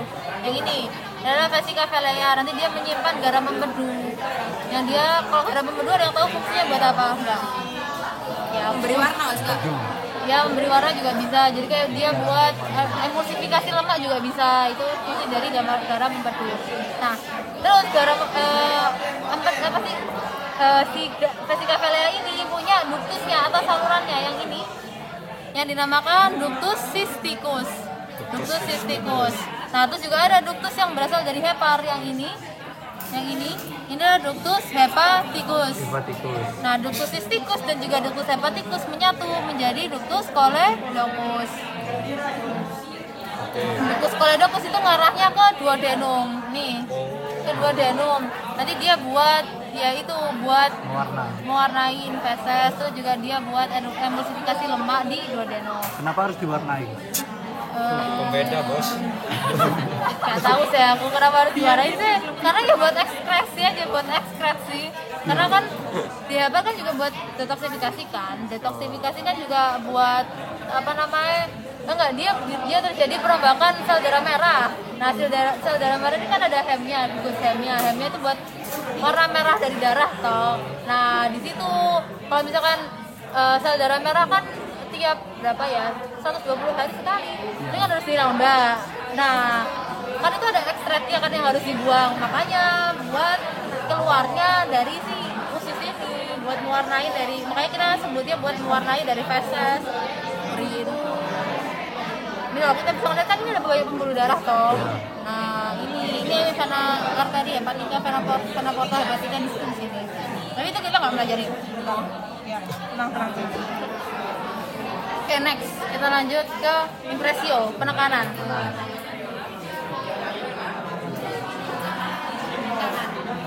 Yang ini adalah vesica velea. Nanti dia menyimpan garam empedu. Yang dia kalau garam empedu ada yang tahu fungsinya buat apa? Enggak. Ya, Beri warna mas kak? ya memberi warna juga bisa. Jadi kayak dia buat emulsifikasi lemak juga bisa. Itu fungsi dari garam empedu. Nah, terus garam apa sih? Si vesica velea ini punya duktusnya atau salurannya yang ini yang dinamakan ductus cysticus. Nah, terus juga ada duktus yang berasal dari hepar yang ini adalah ductus hepaticus. Nah, ductus cysticus dan juga ductus hepaticus menyatu menjadi ductus choledochus. Ductus choledochus itu ngarahnya ke duodenum nih, ke duodenum. Nanti dia buat dia itu buat Mewarna. mewarnai feses, terus juga dia buat emulsifikasi lemak di duodenum. Kenapa harus diwarnai? Pembeda bos. Gak tahu sih aku kenapa harus diwarnai sih, karena ya buat ekspresi aja, buat ekspresi. Karena kan dihebat kan juga buat detoksifikasi kan, detoksifikasi kan juga buat apa namanya, enggak, dia terjadi perombakan sel darah merah. Nah sel darah merah ini kan ada hemnya, gugus hemnya itu buat warna merah dari darah toh. Nah di situ kalau misalkan sel darah merah kan tiap berapa ya, 120 hari sekali itu kan harus dirambah. Nah kan itu ada ekstraknya kan yang harus dibuang, makanya buat keluarnya dari si usus ini, buat mewarnai dari, makanya kita sebutnya buat mewarnai dari feses itu. Ini loh, kita bisa ngeliat kan ini ada banyak pembuluh darah toh. Nah ini vena arteri, hepatika, vena porta, hepatika di sini. Tapi itu kita nggak pelajari. Tenang. Oke, next kita lanjut ke impresio, penekanan.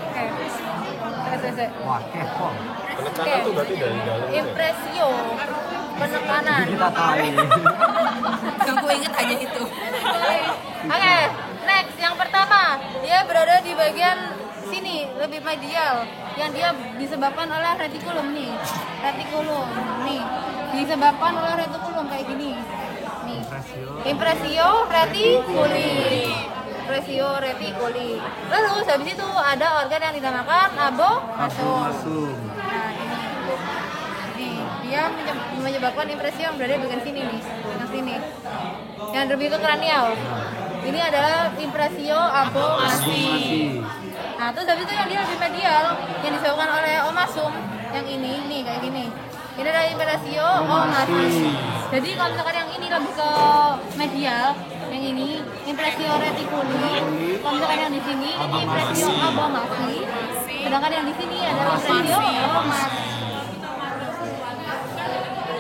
Oke. Wah, kepo. Penekanan tuh berarti dari dalam. Impresio, penekanan. Kita tahu. Yang gue inget aja itu. Oke, next yang pertama, dia berada di bagian sini, lebih medial, yang dia disebabkan oleh retikulum nih. Retikulum nih, disebabkan oleh retikulum kayak gini. Nih. Impresio reticuli. Impresio reticuli. Lalu habis itu ada organ yang dinamakan abomasum. Masuk. Nah, ini. Nih, dia menyebabkan impresio yang berada di bagian sini nih, yang sini. Yang lebih ke kranial. Ini adalah impresio abomasi. Nah, terus habis itu yang dia lebih medial, yang disebabkan oleh omasum, yang ini, nih kayak gini. Ini adalah impresio omasi. Jadi kalau misalkan yang ini lebih ke medial, yang ini impresio reticuli. Kalau misalkan yang di sini ini impresio abomasi. Sedangkan yang di sini adalah impresio omasi.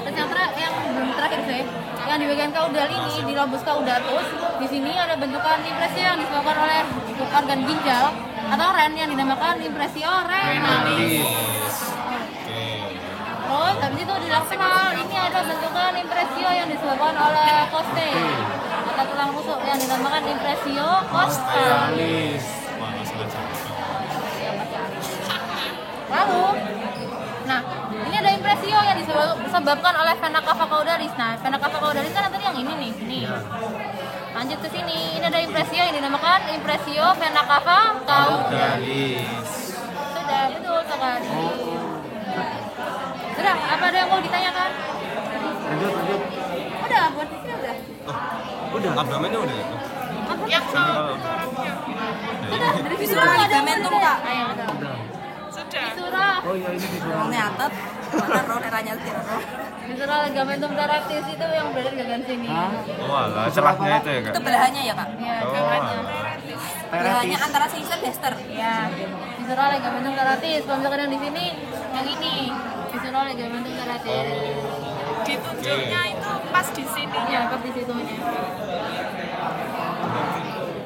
Terus yang terakhir sih, yang di bagian kaudal ini, di lobus caudatus, di sini ada bentukan impresio yang disebabkan oleh organ ginjal atau ren yang dinamakan impresio renalis. Terus habis itu di lateral ini ada bentukan impresio yang disebabkan oleh coste atau tulang rusuk yang dinamakan impresio costalis. Lalu, nah ini ada impresio yang disebabkan oleh vena cava caudalis. Nah, vena cava caudalis kan tadi yang ini nih, nih. Lanjut ke sini, ini ada impresio yang dinamakan impresio vena cava caudalis. Sudah, betul sekali. Sudah, apa ada yang mau ditanyakan? Lanjut. Udah, buat di sini udah. Udah. Abdomennya udah itu. Sudah, dari Visura ligamentum, Kak. Ayo, udah. Udah. Visura. Oh iya, ini disuruh. Ngomongnya atat, mana roh neranya tiro. Visura ligamentum teractis itu yang berada di bagian sini. Hah? Wah, lah celahnya itu ya kak. Itu belahannya ya, Kak? Ya, Oh, celahnya. Belahannya antara sisir daster. Ya, visura ligamentum teractis. Kalau misalkan yang di sini, yang ini visura ligamentum teractis. Ditunjuknya itu pas di sini. Ya, pas di situnya.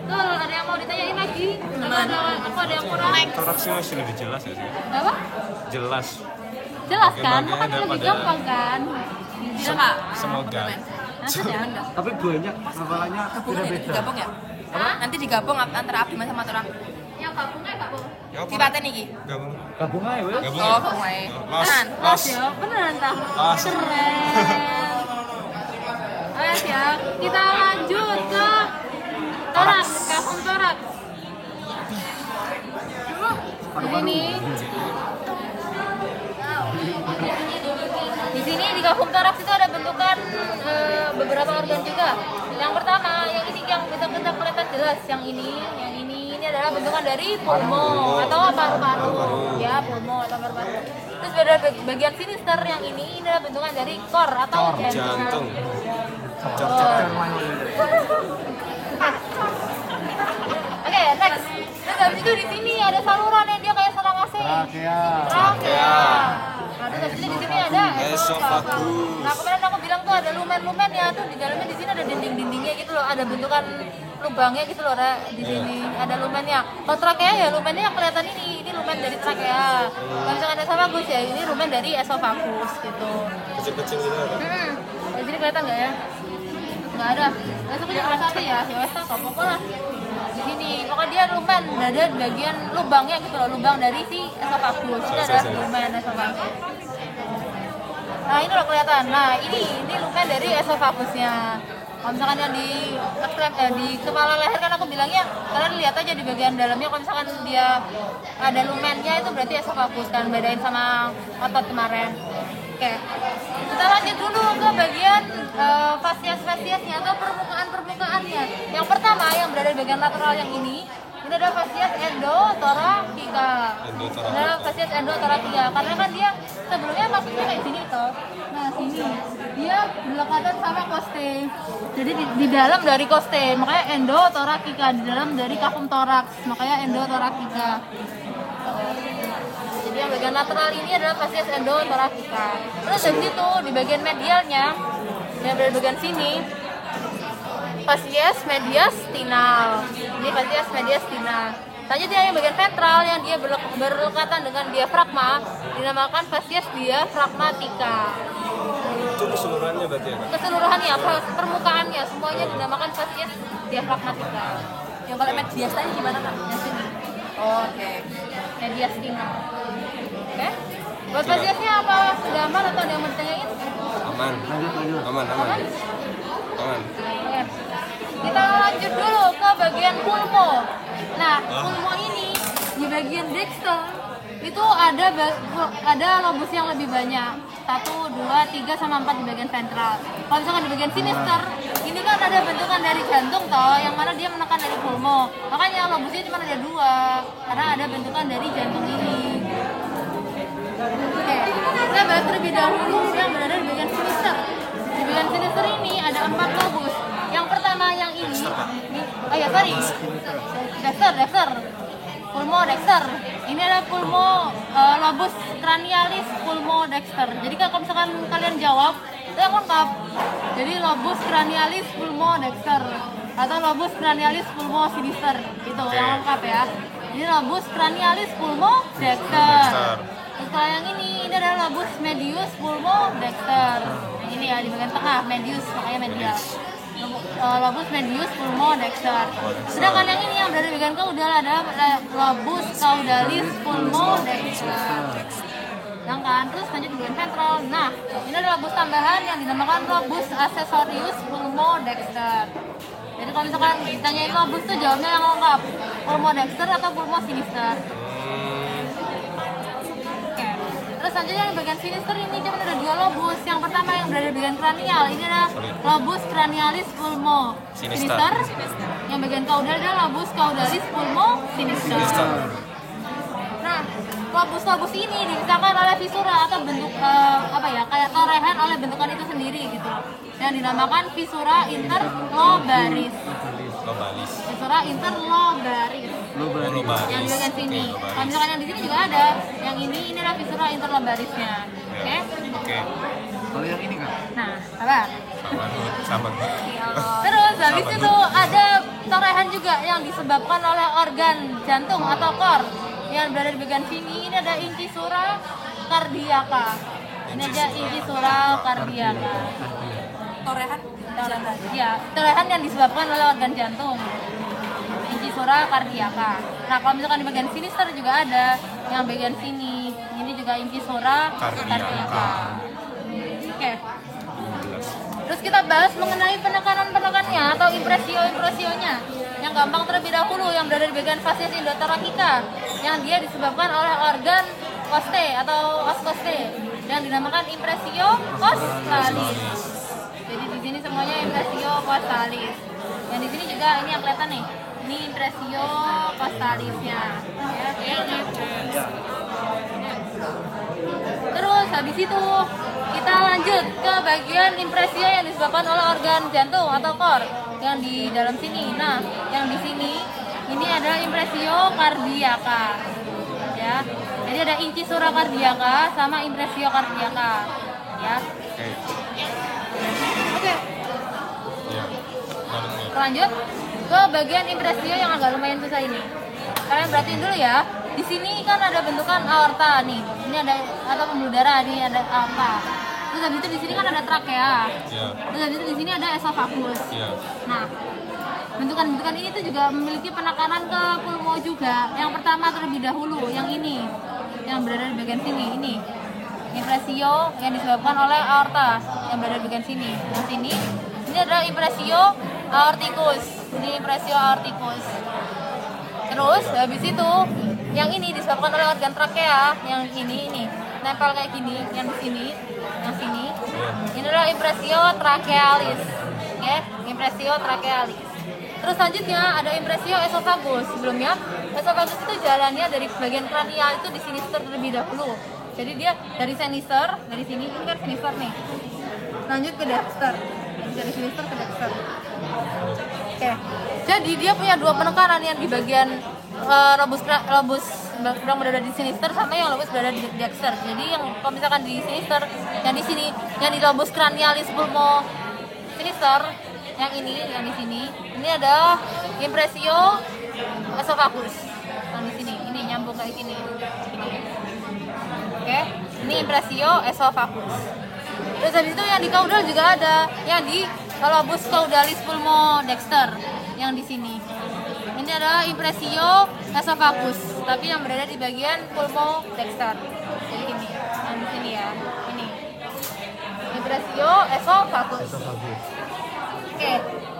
Tuh, ada yang mau ditanyain lagi? Apa ada yang kurang? Toraksnya masih lebih jelas ya sih? Apa? Jelas. Jelas kan? Oke, Makanya lebih daripada- gampang kan? Sama. Semoga. Nah, sudah. Tapi banyak hafalannya Gabungan ya? beda-beda. Digabung ya? Hah? Nanti digabung antara abdomen sama tulang. Yang gabungnya gabung. Ya apa? Dipaten iki. Gabung. Gabung aja wes. Gabung. Oh, gabung ae. Los. Tenan. Los ya, beneran tak? Los. Keren. Ayo ya, kita lanjut ke toraks, kafum toraks. Di sini. Di sini di kafum toraks itu ada bentukan beberapa organ juga. Yang pertama, yang ini yang kita kelihatan jelas, yang ini adalah bentukan dari pulmo atau paru-paru. Ya, pulmo atau paru-paru. Terus pada bagian sinister yang ini adalah bentukan dari kor atau Jantung. Oke, next. Terus habis itu di sini ada saluran yang dia kayak sarang AC. Trachea. Nah, terus habis itu di sini ada esophagus. Nah, kemarin aku bilang tuh ada lumen-lumen ya, tuh di dalamnya di sini ada dinding-dindingnya gitu loh, ada bentukan lubangnya gitu loh, Rek. Di sini ada lumennya. Kalau trakea ya lumennya yang kelihatan ini lumen dari trakea. Kalau misalkan esofagus ya ini lumen dari esofagus gitu. Kecil-kecil gitu kan? Di sini kelihatan nggak ya? Nggak ada. Esok cuma satu ya, ya wes nggak apa-apa lah. Di sini, pokoknya dia lumen, ada bagian lubangnya gitu loh, lubang dari si esofagus. Ini ada lumen esofagus. Nah ini loh kelihatan. Nah ini lumen dari esofagusnya. Kalau misalkan yang di kepala leher kan aku bilangnya kalian lihat aja di bagian dalamnya. Kalau misalkan dia ada lumennya itu berarti esofagus kan, bedain sama otot kemarin. Oke, kita lanjut dulu ke bagian fasies-fasiesnya atau permukaan-permukaannya. Yang pertama yang berada di bagian lateral yang ini ada fasies endothoracica. Ada fasies endothoracica karena kan dia sebelumnya maksudnya kayak sini toh. Nah sini dia berdekatan sama coste. Jadi di dalam dari coste, makanya endothoracica, di dalam dari kafum toraks, makanya endothoracica. Jadi yang bagian lateral ini adalah fasies endothoracica. Terus dari situ di bagian medialnya, yang dari bagian sini fasies mediastinal. Ini fasies mediastinal. Selanjutnya yang bagian ventral yang dia berdekatan dengan diafragma dinamakan fasies diafragmatica. Itu keseluruhannya berarti ya, Kak? Keseluruhannya, permukaannya semuanya dinamakan fasies diafragmatica. Yang kalau mediastinal gimana Kak? Yang sini. Oke. Mediastinal. Oke. Buat fasiesnya apa? Sudah aman atau ada yang mau ditanyain? Aman. Lanjut. Aman. Oke. Kita lanjut dulu ke bagian pulmo. Nah, pulmo ini di bagian dexter itu ada lobus yang lebih banyak. 1, 2, 3, sama 4 di bagian ventral. Kalau misalkan di bagian sinister, ini kan ada bentukan dari jantung toh, yang mana dia menekan dari pulmo. Makanya lobusnya cuma ada 2, karena ada bentukan dari jantung ini. Oke, kita bahas terlebih dahulu yang berada di bagian sinister. Di bagian sinister ini ada 4 lobus. Yang pertama yang ini, Dexter. Pulmo Dexter. Ini adalah pulmo lobus cranialis pulmo Dexter. Jadi kalau misalkan kalian jawab, itu yang lengkap. Jadi lobus cranialis pulmo Dexter atau lobus cranialis pulmo sinister. Itu yang lengkap ya. Ini lobus cranialis pulmo Dexter. Setelah yang ini adalah lobus medius pulmo Dexter. Yang ini ya di bagian tengah, medius, makanya medial. Lobus medius pulmo Dexter. Sedangkan yang ini yang dari bagian caudal adalah lobus caudalis pulmo Dexter. Sedangkan terus lanjut di bagian ventral. Nah, ini adalah lobus tambahan yang dinamakan lobus accessorius pulmo Dexter. Jadi kalau misalkan ditanyain lobus tuh jawabnya yang lengkap, pulmo Dexter atau pulmo sinister. Terus selanjutnya di bagian sinister ini cuma ada 2 lobus. Yang pertama yang berada di bagian kranial ini adalah lobus cranialis pulmo sinister. Yang bagian caudal adalah lobus caudalis pulmo sinister. Nah, lobus-lobus ini dipisahkan oleh fisura atau bentuk kayak torehan oleh bentukan itu sendiri gitu. Yang dinamakan fisura interlobaris. Fisura interlobaris. Yang di bagian sini. Kalau misalkan yang di sini juga ada. Yang ini adalah fisura interlobarisnya. Oke? Kalau yang ini Kak? Nah, apa? Sama. Terus habis itu ada torehan juga yang disebabkan oleh organ jantung atau kor yang berada di bagian sini. Ini ada incisura cardiaca. Ini ada incisura cardiaca. Torehan. Ya, torehan yang disebabkan oleh organ jantung. Incisura cardiaca. Nah, kalau misalkan di bagian sinister juga ada yang bagian sini. Ini juga incisura cardiaca. Oke. Terus kita bahas mengenai penekanan-penekannya atau impresio-impresionya. Yang gampang terlebih dahulu yang berada di bagian fasies endothoracica yang dia disebabkan oleh organ coste atau os coste yang dinamakan impresio costalis. Jadi di sini semuanya impresio costalis. Yang di sini juga ini yang kelihatan nih. Ini impresio costalisnya. Ya. Terus habis itu kita lanjut ke bagian impresio yang disebabkan oleh organ jantung atau kor yang di dalam sini. Nah, yang di sini ini adalah impresio cardiaca. Ya. Jadi ada incisura cardiaca sama impresio cardiaca. Ya. Oke. Lanjut. ke bagian impresio yang agak lumayan susah ini. Kalian perhatiin dulu ya. Di sini kan ada bentukan aorta nih. Ini ada atau pembuluh darah, ini ada aorta. Terus habis itu di sini kan ada trakea. Iya. Terus habis itu di sini ada esofagus. Iya. Nah, bentukan-bentukan ini tuh juga memiliki penekanan ke pulmo juga. Yang pertama terlebih dahulu, yang ini, yang berada di bagian sini, ini impresio yang disebabkan oleh aorta yang berada di bagian sini. Yang sini, ini adalah impresio aorticus. Ini impresio aorticus. Terus habis itu, yang ini disebabkan oleh organ trakea, yang ini nempel kayak gini, yang di sini, yang sini. Ini adalah impresio trachealis. Oke, impresio trachealis. Terus selanjutnya ada impresio esofagus. Sebelumnya, esofagus itu jalannya dari bagian kranial itu di sinister terlebih dahulu. Jadi dia dari sinister, dari sini, ini kan sinister nih. Lanjut ke dexter. Dari sinister ke dexter. Oke. Jadi dia punya dua penekanan yang di bagian lobus yang berada di sinister sama yang lobus berada di dexter. Jadi yang kalau misalkan di sinister, yang di sini, yang di lobus cranialis pulmo sinister, yang ini, yang di sini, ini ada impresio esofagus. Yang di sini, ini nyambung kayak gini. Oke, ini impresio esofagus. Terus habis itu yang di caudal juga ada, yang di lobus caudalis pulmo dexter, yang di sini. Ini adalah impresio esofagus, tapi yang berada di bagian pulmo dexter. Jadi ini, yang di sini ya, ini impresio esofagus. Oke.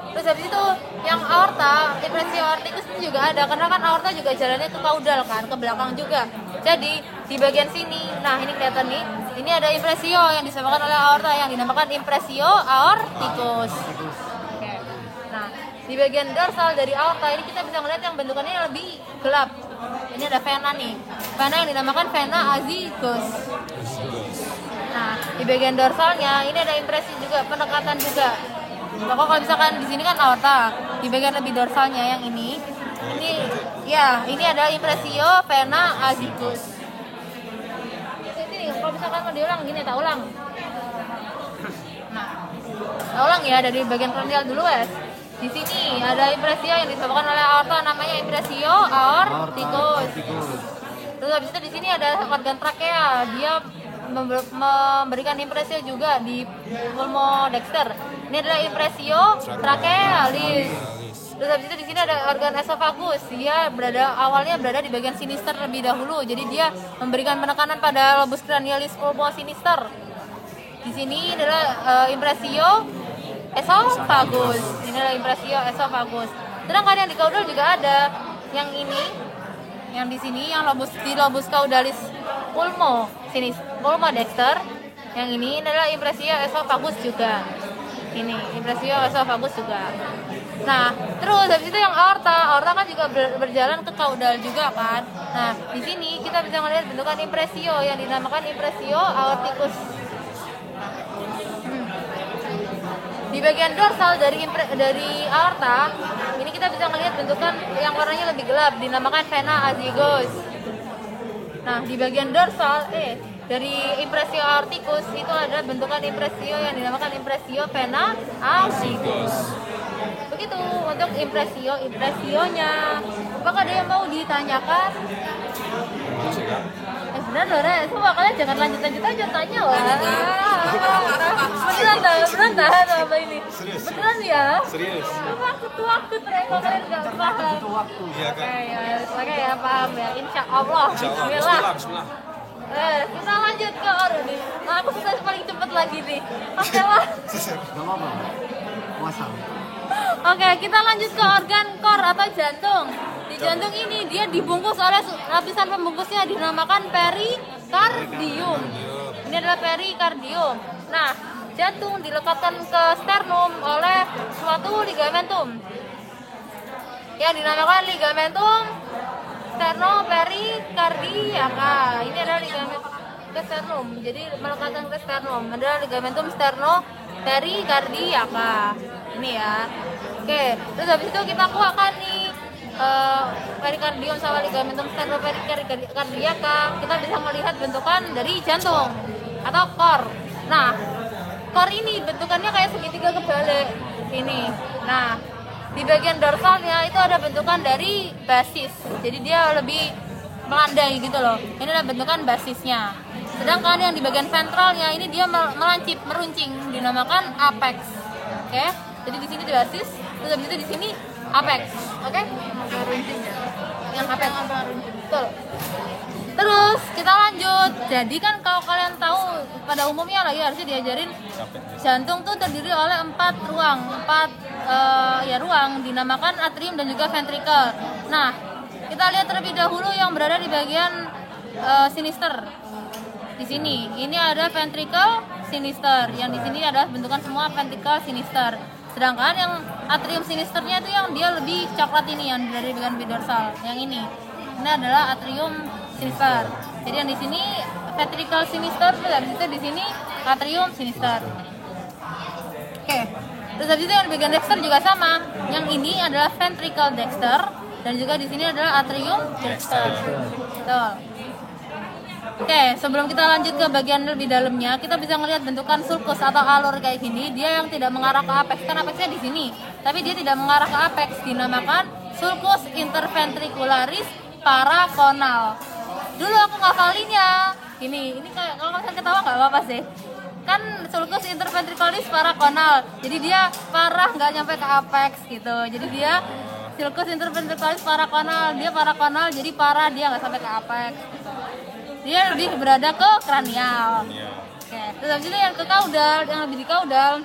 Terus habis itu yang aorta, impresio aorticus itu juga ada, karena kan aorta juga jalannya ke caudal kan, ke belakang juga. Jadi di bagian sini, nah ini kelihatan nih, ini ada impresio yang disebabkan oleh aorta yang dinamakan impresio aorticus. Oke. Nah, di bagian dorsal dari aorta ini kita bisa melihat yang bentukannya lebih gelap. Ini ada vena nih, vena yang dinamakan vena azygos. Nah, di bagian dorsalnya ini ada impresi juga, penekatan juga. Pokoknya kalau misalkan di sini kan aorta, di bagian lebih dorsalnya yang ini ya, ini ada impresio vena azygos. Ini kalau misalkan mau diulang gini, tak ulang. Nah, tak ulang ya dari bagian kranial dulu wes. Di sini ada impresio yang disebabkan oleh aorta, namanya impresio aorticus. Terus habis itu di sini ada organ trakea, dia memberikan impresio juga di pulmo dexter. Ini adalah impresio trachealis. Terus habis itu di sini ada organ esofagus. Dia awalnya berada di bagian sinister lebih dahulu. Jadi dia memberikan penekanan pada lobus cranialis pulmo sinister. Di sini adalah impresio esofagus. Ini adalah impresio esofagus. Sedangkan yang di caudal juga ada yang ini, yang di sini, yang di lobus caudalis pulmo dexter. Yang ini adalah impresio esofagus juga. Ini impresio esofagus juga. Nah, terus habis itu yang aorta kan juga berjalan ke caudal juga kan. Nah, di sini kita bisa melihat bentukan impresio yang dinamakan impresio aorticus. Di bagian dorsal dari aorta, ini kita bisa melihat bentukan yang warnanya lebih gelap, dinamakan vena azygos. Nah, di bagian dorsal dari impresio aorticus itu ada bentukan impresio yang dinamakan impresio vena azygos. Begitu untuk impresionya. Apakah ada yang mau ditanyakan? Benar loh, Res. Coba kalian jangan lanjut aja tanya lah. Beneran tahan apa ini? Serius? Beneran ya? Serius? Waktu mereka kalian nggak paham. Iya kan? Oke ya paham ya. Insya Allah. Bismillah. Bismillah. Kita lanjut ke organ nih. Nah, aku sudah paling cepet lagi nih. Oke lah. Gak apa-apa. Puasa. Oke, kita lanjut ke organ kor atau jantung. Di jantung ini dia dibungkus oleh lapisan pembungkusnya dinamakan perikardium. Ini adalah perikardium. Nah, jantung dilekatkan ke sternum oleh suatu ligamentum yang dinamakan ligamentum sternoperikardiaka. Ini adalah ligamentum ke sternum. Jadi melekatkan ke sternum adalah ligamentum sternoperikardiaka. Ini ya. Oke, terus habis itu kita kuatkan nih perikardium sama ligamentum sternoperikardiaka. Kita bisa melihat bentukan dari jantung atau kor. Nah, kor ini bentukannya kayak segitiga kebalik ini. Nah, di bagian dorsalnya itu ada bentukan dari basis. Jadi dia lebih melandai gitu loh. Ini adalah bentukan basisnya. Sedangkan yang di bagian ventralnya ini dia melancip, meruncing, dinamakan apex. Oke. Jadi di sini di basis, terus habis itu di sini apex. Oke? Yang apex. Betul. Terus kita lanjut. Jadi kan kalau kalian tahu pada umumnya lagi harusnya diajarin jantung tuh terdiri oleh 4 ruang, 4 ruang dinamakan atrium dan juga ventricle. Nah, kita lihat terlebih dahulu yang berada di bagian sinister. Di sini, ini ada ventricle sinister. Yang di sini adalah bentukan semua ventricle sinister. Sedangkan yang atrium sinisternya itu yang dia lebih coklat ini yang dari bagian dorsal. Yang ini adalah atrium sinister. Jadi yang di sini ventricle sinister, terus habis itu di sini atrium sinister. Oke. Terus habis itu yang di bagian dexter juga sama. Yang ini adalah ventricle dexter dan juga di sini adalah atrium dexter. Betul. Oke, sebelum kita lanjut ke bagian lebih dalamnya, kita bisa melihat bentukan sulcus atau alur kayak gini. Dia yang tidak mengarah ke apex, kan apexnya di sini. Tapi dia tidak mengarah ke apex, dinamakan sulcus interventricularis paraconal. Dulu aku ngafalinnya. Ini kayak kalau kalian ketawa nggak apa-apa sih. Kan sulcus interventricularis paraconal. Jadi dia parah nggak nyampe ke apex gitu. Jadi dia sulcus interventricularis paraconal, dia paraconal jadi parah, dia nggak sampai ke apex gitu. Dia lebih berada ke kranial. Oke, terus habis itu yang ke kaudal, yang lebih di kaudal.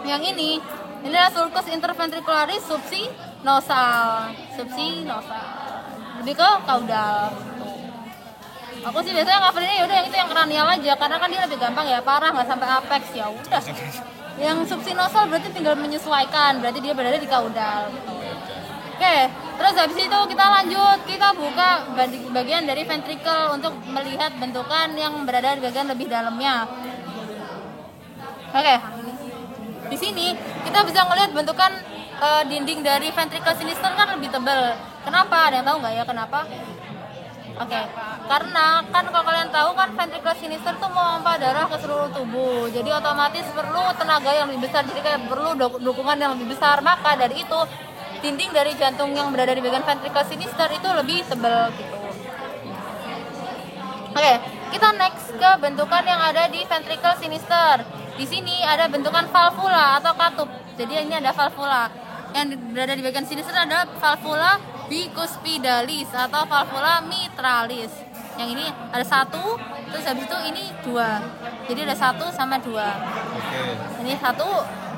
Yang ini adalah sulcus interventricularis subsinosal. Lebih ke kaudal. Aku sih biasanya ngapalinnya yaudah yang itu yang kranial aja, karena kan dia lebih gampang ya, parah nggak sampai apex ya udah. Yang subsinosal berarti tinggal menyesuaikan, berarti dia berada di kaudal. Oke, terus habis itu kita lanjut, kita buka bagian dari ventricle untuk melihat bentukan yang berada di bagian lebih dalamnya. Oke, di sini kita bisa melihat bentukan dinding dari ventricle sinister kan lebih tebal. Kenapa? Ada yang tahu nggak ya kenapa? Oke, karena kan kalau kalian tahu kan ventricle sinister tuh memompa darah ke seluruh tubuh, jadi otomatis perlu tenaga yang lebih besar, jadi kayak perlu dukungan yang lebih besar. Maka dari itu dinding dari jantung yang berada di bagian ventricle sinister itu lebih tebal gitu. Oke, kita next ke bentukan yang ada di ventricle sinister. Di sini ada bentukan valvula atau katup. Jadi ini ada valvula. Yang berada di bagian sinister adalah valvula bicuspidalis atau valvula mitralis. Yang ini ada 1, terus habis itu ini 2. Jadi ada 1 sama 2. Ini 1,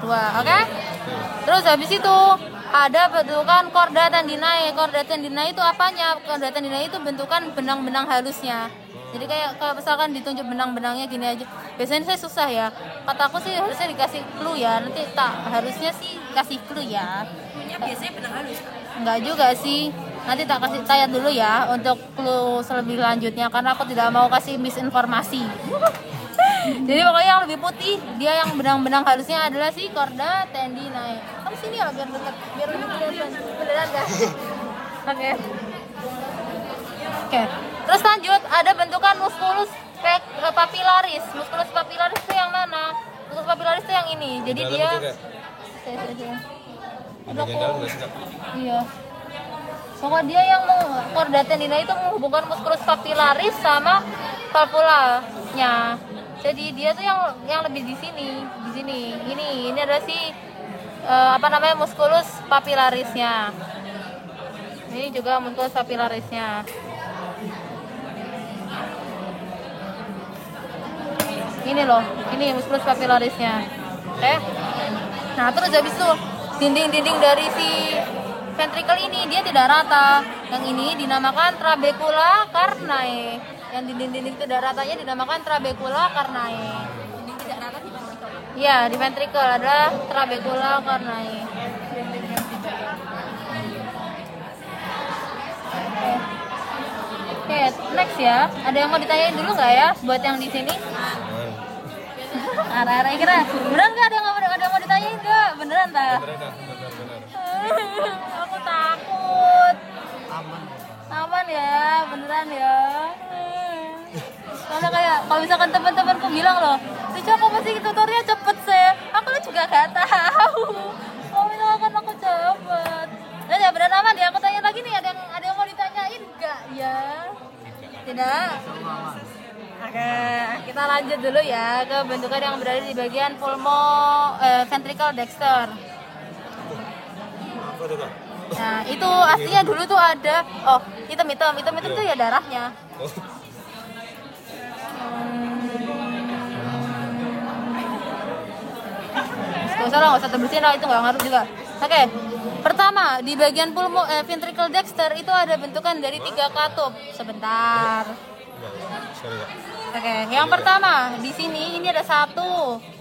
2, oke? Terus habis itu ada bentukan chorda tendinae. Chorda tendinae itu apanya? Chorda tendinae itu bentukan benang-benang halusnya. Jadi kayak kalau misalkan ditunjuk benang-benangnya gini aja. Biasanya saya susah ya. Kataku sih harusnya dikasih clue ya. Nanti harusnya sih kasih clue ya. Biasanya benang halus. Enggak juga sih. Nanti tak kasih tanya dulu ya untuk clue lebih lanjutnya karena aku tidak mau kasih misinformasi. Jadi pokoknya yang lebih putih, dia yang benang-benang halusnya adalah si chorda tendinae. Kamu sini ya biar dekat, biar lebih kelihatan. Beneran dah. Oke. Oke. Terus lanjut ada bentukan musculus papillaris. Musculus papillaris itu yang mana? Musculus papillaris itu yang ini. Jadi dia iya. Pokoknya dia yang chorda tendinae itu menghubungkan musculus papillaris sama valvulanya. Jadi dia tuh yang lebih di sini. Ini adalah si musculus papillarisnya. Ini juga musculus papillarisnya. Ini loh, ini musculus papillarisnya. Oke. Nah, terus habis itu dinding-dinding dari si ventricle ini dia tidak rata. Yang ini dinamakan trabecula carnae. Yang dinding-dinding tidak ratanya dinamakan trabecula carnae. Dinding tidak rata di ventricle. Iya, di ventricle ada trabecula carnae. Oke, next ya. Ada yang mau ditanyain dulu nggak ya buat yang di sini? Arah-arah kira. Beneran nggak ada yang mau ditanyain nggak? Beneran tak? Aku takut. Aman ya, beneran ya. Soalnya kayak kalau misalkan teman-temanku bilang loh, Rica aku pasti tutorialnya cepet sih. Aku juga gak tahu. Kalau misalkan aku aja, benar aman ya. Aku tanya lagi nih, ada yang mau ditanyain nggak ya? Tidak. Oke, kita lanjut dulu ya ke bentukan yang berada di bagian ventricle dexter. Apa tuh kak? Nah, itu aslinya dulu tuh ada, hitam tuh ya darahnya. Oh, Nggak usah terusin lah, itu nggak ngaruh juga. Oke, pertama di bagian ventricle dexter itu ada bentukan dari 3 katup. Sebentar. enggak, sorry kak. Oke, yang pertama di sini ini ada 1,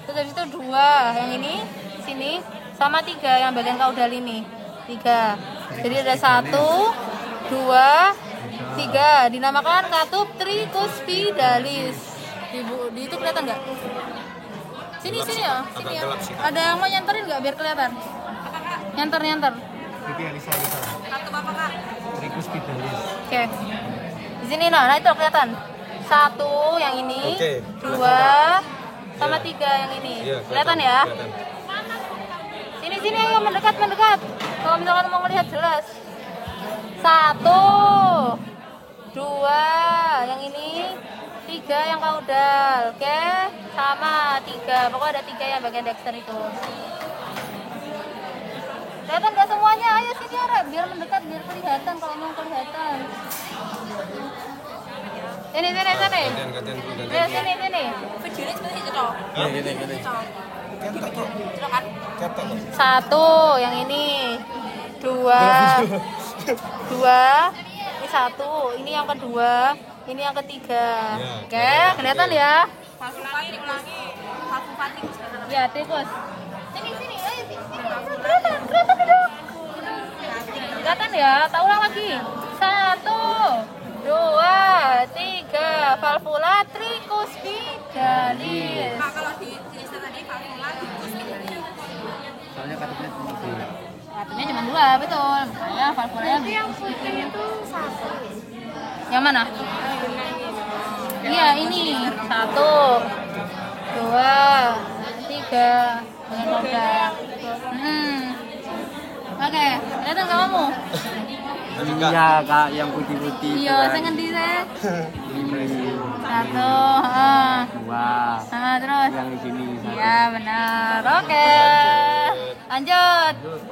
terus habis itu 2, yang ini sini sama 3 yang bagian kaudal ini 3. Jadi ada 1, 2, 3 dinamakan katup tricuspidalis. Di itu kelihatan nggak? Sini ya, sini ya. gelap sih. Ada yang mau nyenterin nggak biar kelihatan? Nyenter. Itu ya Lisa. Kartu apa kak? Tricuspidalis. Oke. Di sini nah itu kelihatan. 1 yang ini, Oke, 2 sama 3 yang ini. Iya, Kelihatan ya? Kelihatan. Sini yang mendekat. Kalau misalkan mau melihat jelas. 1, 2 yang ini, 3 yang kaudal. Oke, sama 3. Pokoknya ada 3 yang bagian dexter itu. Kelihatan nggak semuanya? Ayo sini Arek, biar mendekat, biar kelihatan kalau mau kelihatan. Sini. Gantian dulu, Ayo sini. Videonya sebenarnya itu toh. Gini. Itu kan? Kata kok. 1 yang ini, 2 ini 1, ini yang kedua, ini yang ketiga. Ya, Oke, kelihatan ya? Palsu ulangi. Palsu fatigue sekarang. Ya, tikus. Sini, ayo sini. Kelihatan dong. Kelihatan ya? Tak ulang lagi. 1, 2, 3, valvula tricuspidalis. Kak, kalau di jenis tadi valvula tricuspidalis. Soalnya katanya cuma di Satunya cuma 2, betul. Makanya valvulanya Yang putih itu 1. yang mana? Iya, ini 1, 2, 3 dengan kaudal. Oke, kelihatan nggak kamu? Tadi kak. Iya kak, yang putih-putih. Iya, saya ngendi saya. Ini 1, 2. terus. Yang di sini. Iya, benar. Oke. Lanjut.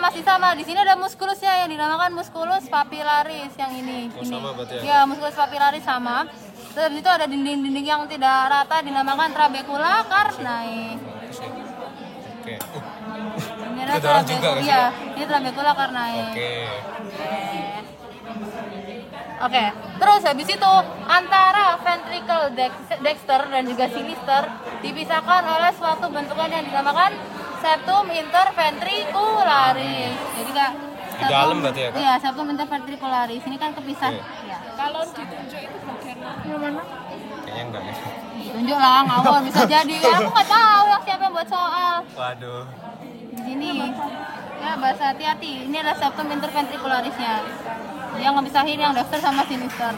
Masih sama. Di sini ada muskulusnya yang dinamakan musculus papillaris yang ini. Oh, sama berarti ya? Ya, musculus papillaris sama. Terus habis itu ada dinding-dinding yang tidak rata dinamakan trabecula carnae. Oke. Ini ada Itu darah juga trabecula. nggak sih, Iya, Kak? ini trabecula carnae. Oke. Oke, terus habis itu antara ventricle dexter dan juga sinister dipisahkan oleh suatu bentukan yang dinamakan septum interventricularis. Jadi kak, Di dalam berarti ya, Kak? Iya, septum interventricularis. Ini kan kepisah. Oke. Ya. Kalau ditunjuk itu bagian mana? Kayaknya enggak ya. Tunjuk lah, ngawur bisa jadi. Aku nggak tahu yang siapa yang buat soal. Waduh. Di sini. Ya, bahasa hati-hati. Ini adalah septum interventricularisnya. Yang ngepisahin yang dexter sama sinister.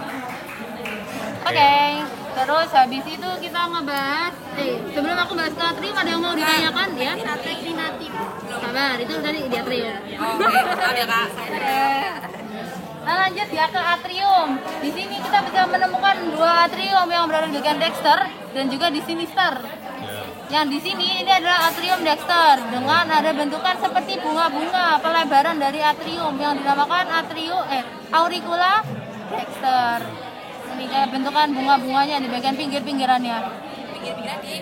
Oke. Terus habis itu kita ngebahas. Sebelum aku bahas ke atrium, ada yang mau ditanyakan ya? Atrium. Sabar, itu tadi di atrium. Maaf ya kak. Nah, lanjut ya ke atrium. Di sini kita bisa menemukan 2 atrium yang berada di bagian dexter dan juga di sinister. Yang di sini ini adalah atrium dexter dengan ada bentukan seperti bunga-bunga pelebaran dari atrium yang dinamakan auricula dexter. Ini kayak bentukan bunga-bunganya di bagian pinggir-pinggirannya. Pinggir-pinggir di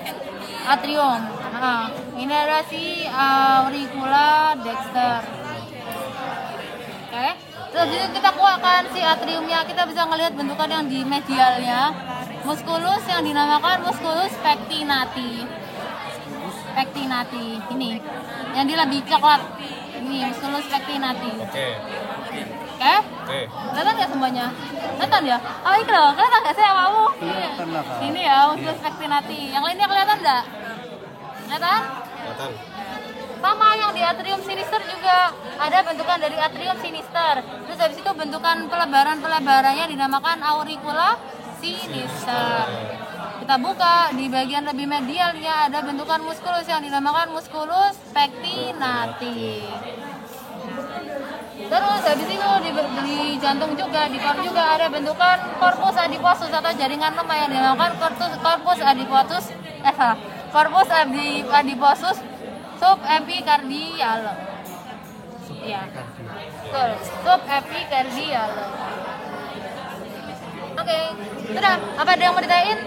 Atrium. Nah, ini adalah si auricula dexter. Oke. Terus itu kita kuatkan si atriumnya, kita bisa ngelihat bentukan yang di medialnya. Musculus yang dinamakan musculus pectinati. Ini yang dia lebih coklat. Ini musculus pectinati. Oke. Oke? Kelihatan nggak semuanya? Kelihatan ya? Oh ini loh, kelihatan nggak sih awakmu? Kelihatan lah, Kak. Ini ya, musculus pectinati. Yang lainnya kelihatan nggak? Kelihatan? Kelihatan. Sama yang di atrium sinister juga ada bentukan dari atrium sinister. Terus habis itu bentukan pelebarannya dinamakan auricula sinister. Kita buka di bagian lebih medialnya ada bentukan musculus yang dinamakan musculus pectinati. Terus habis itu di jantung juga, di paru juga ada bentukan corpus adiposus atau jaringan lemak yang dinamakan corpus adiposus adiposus subepicardiale. Iya. Betul, subepicardiale. Oke, sudah. Apa ada yang mau ditanyain?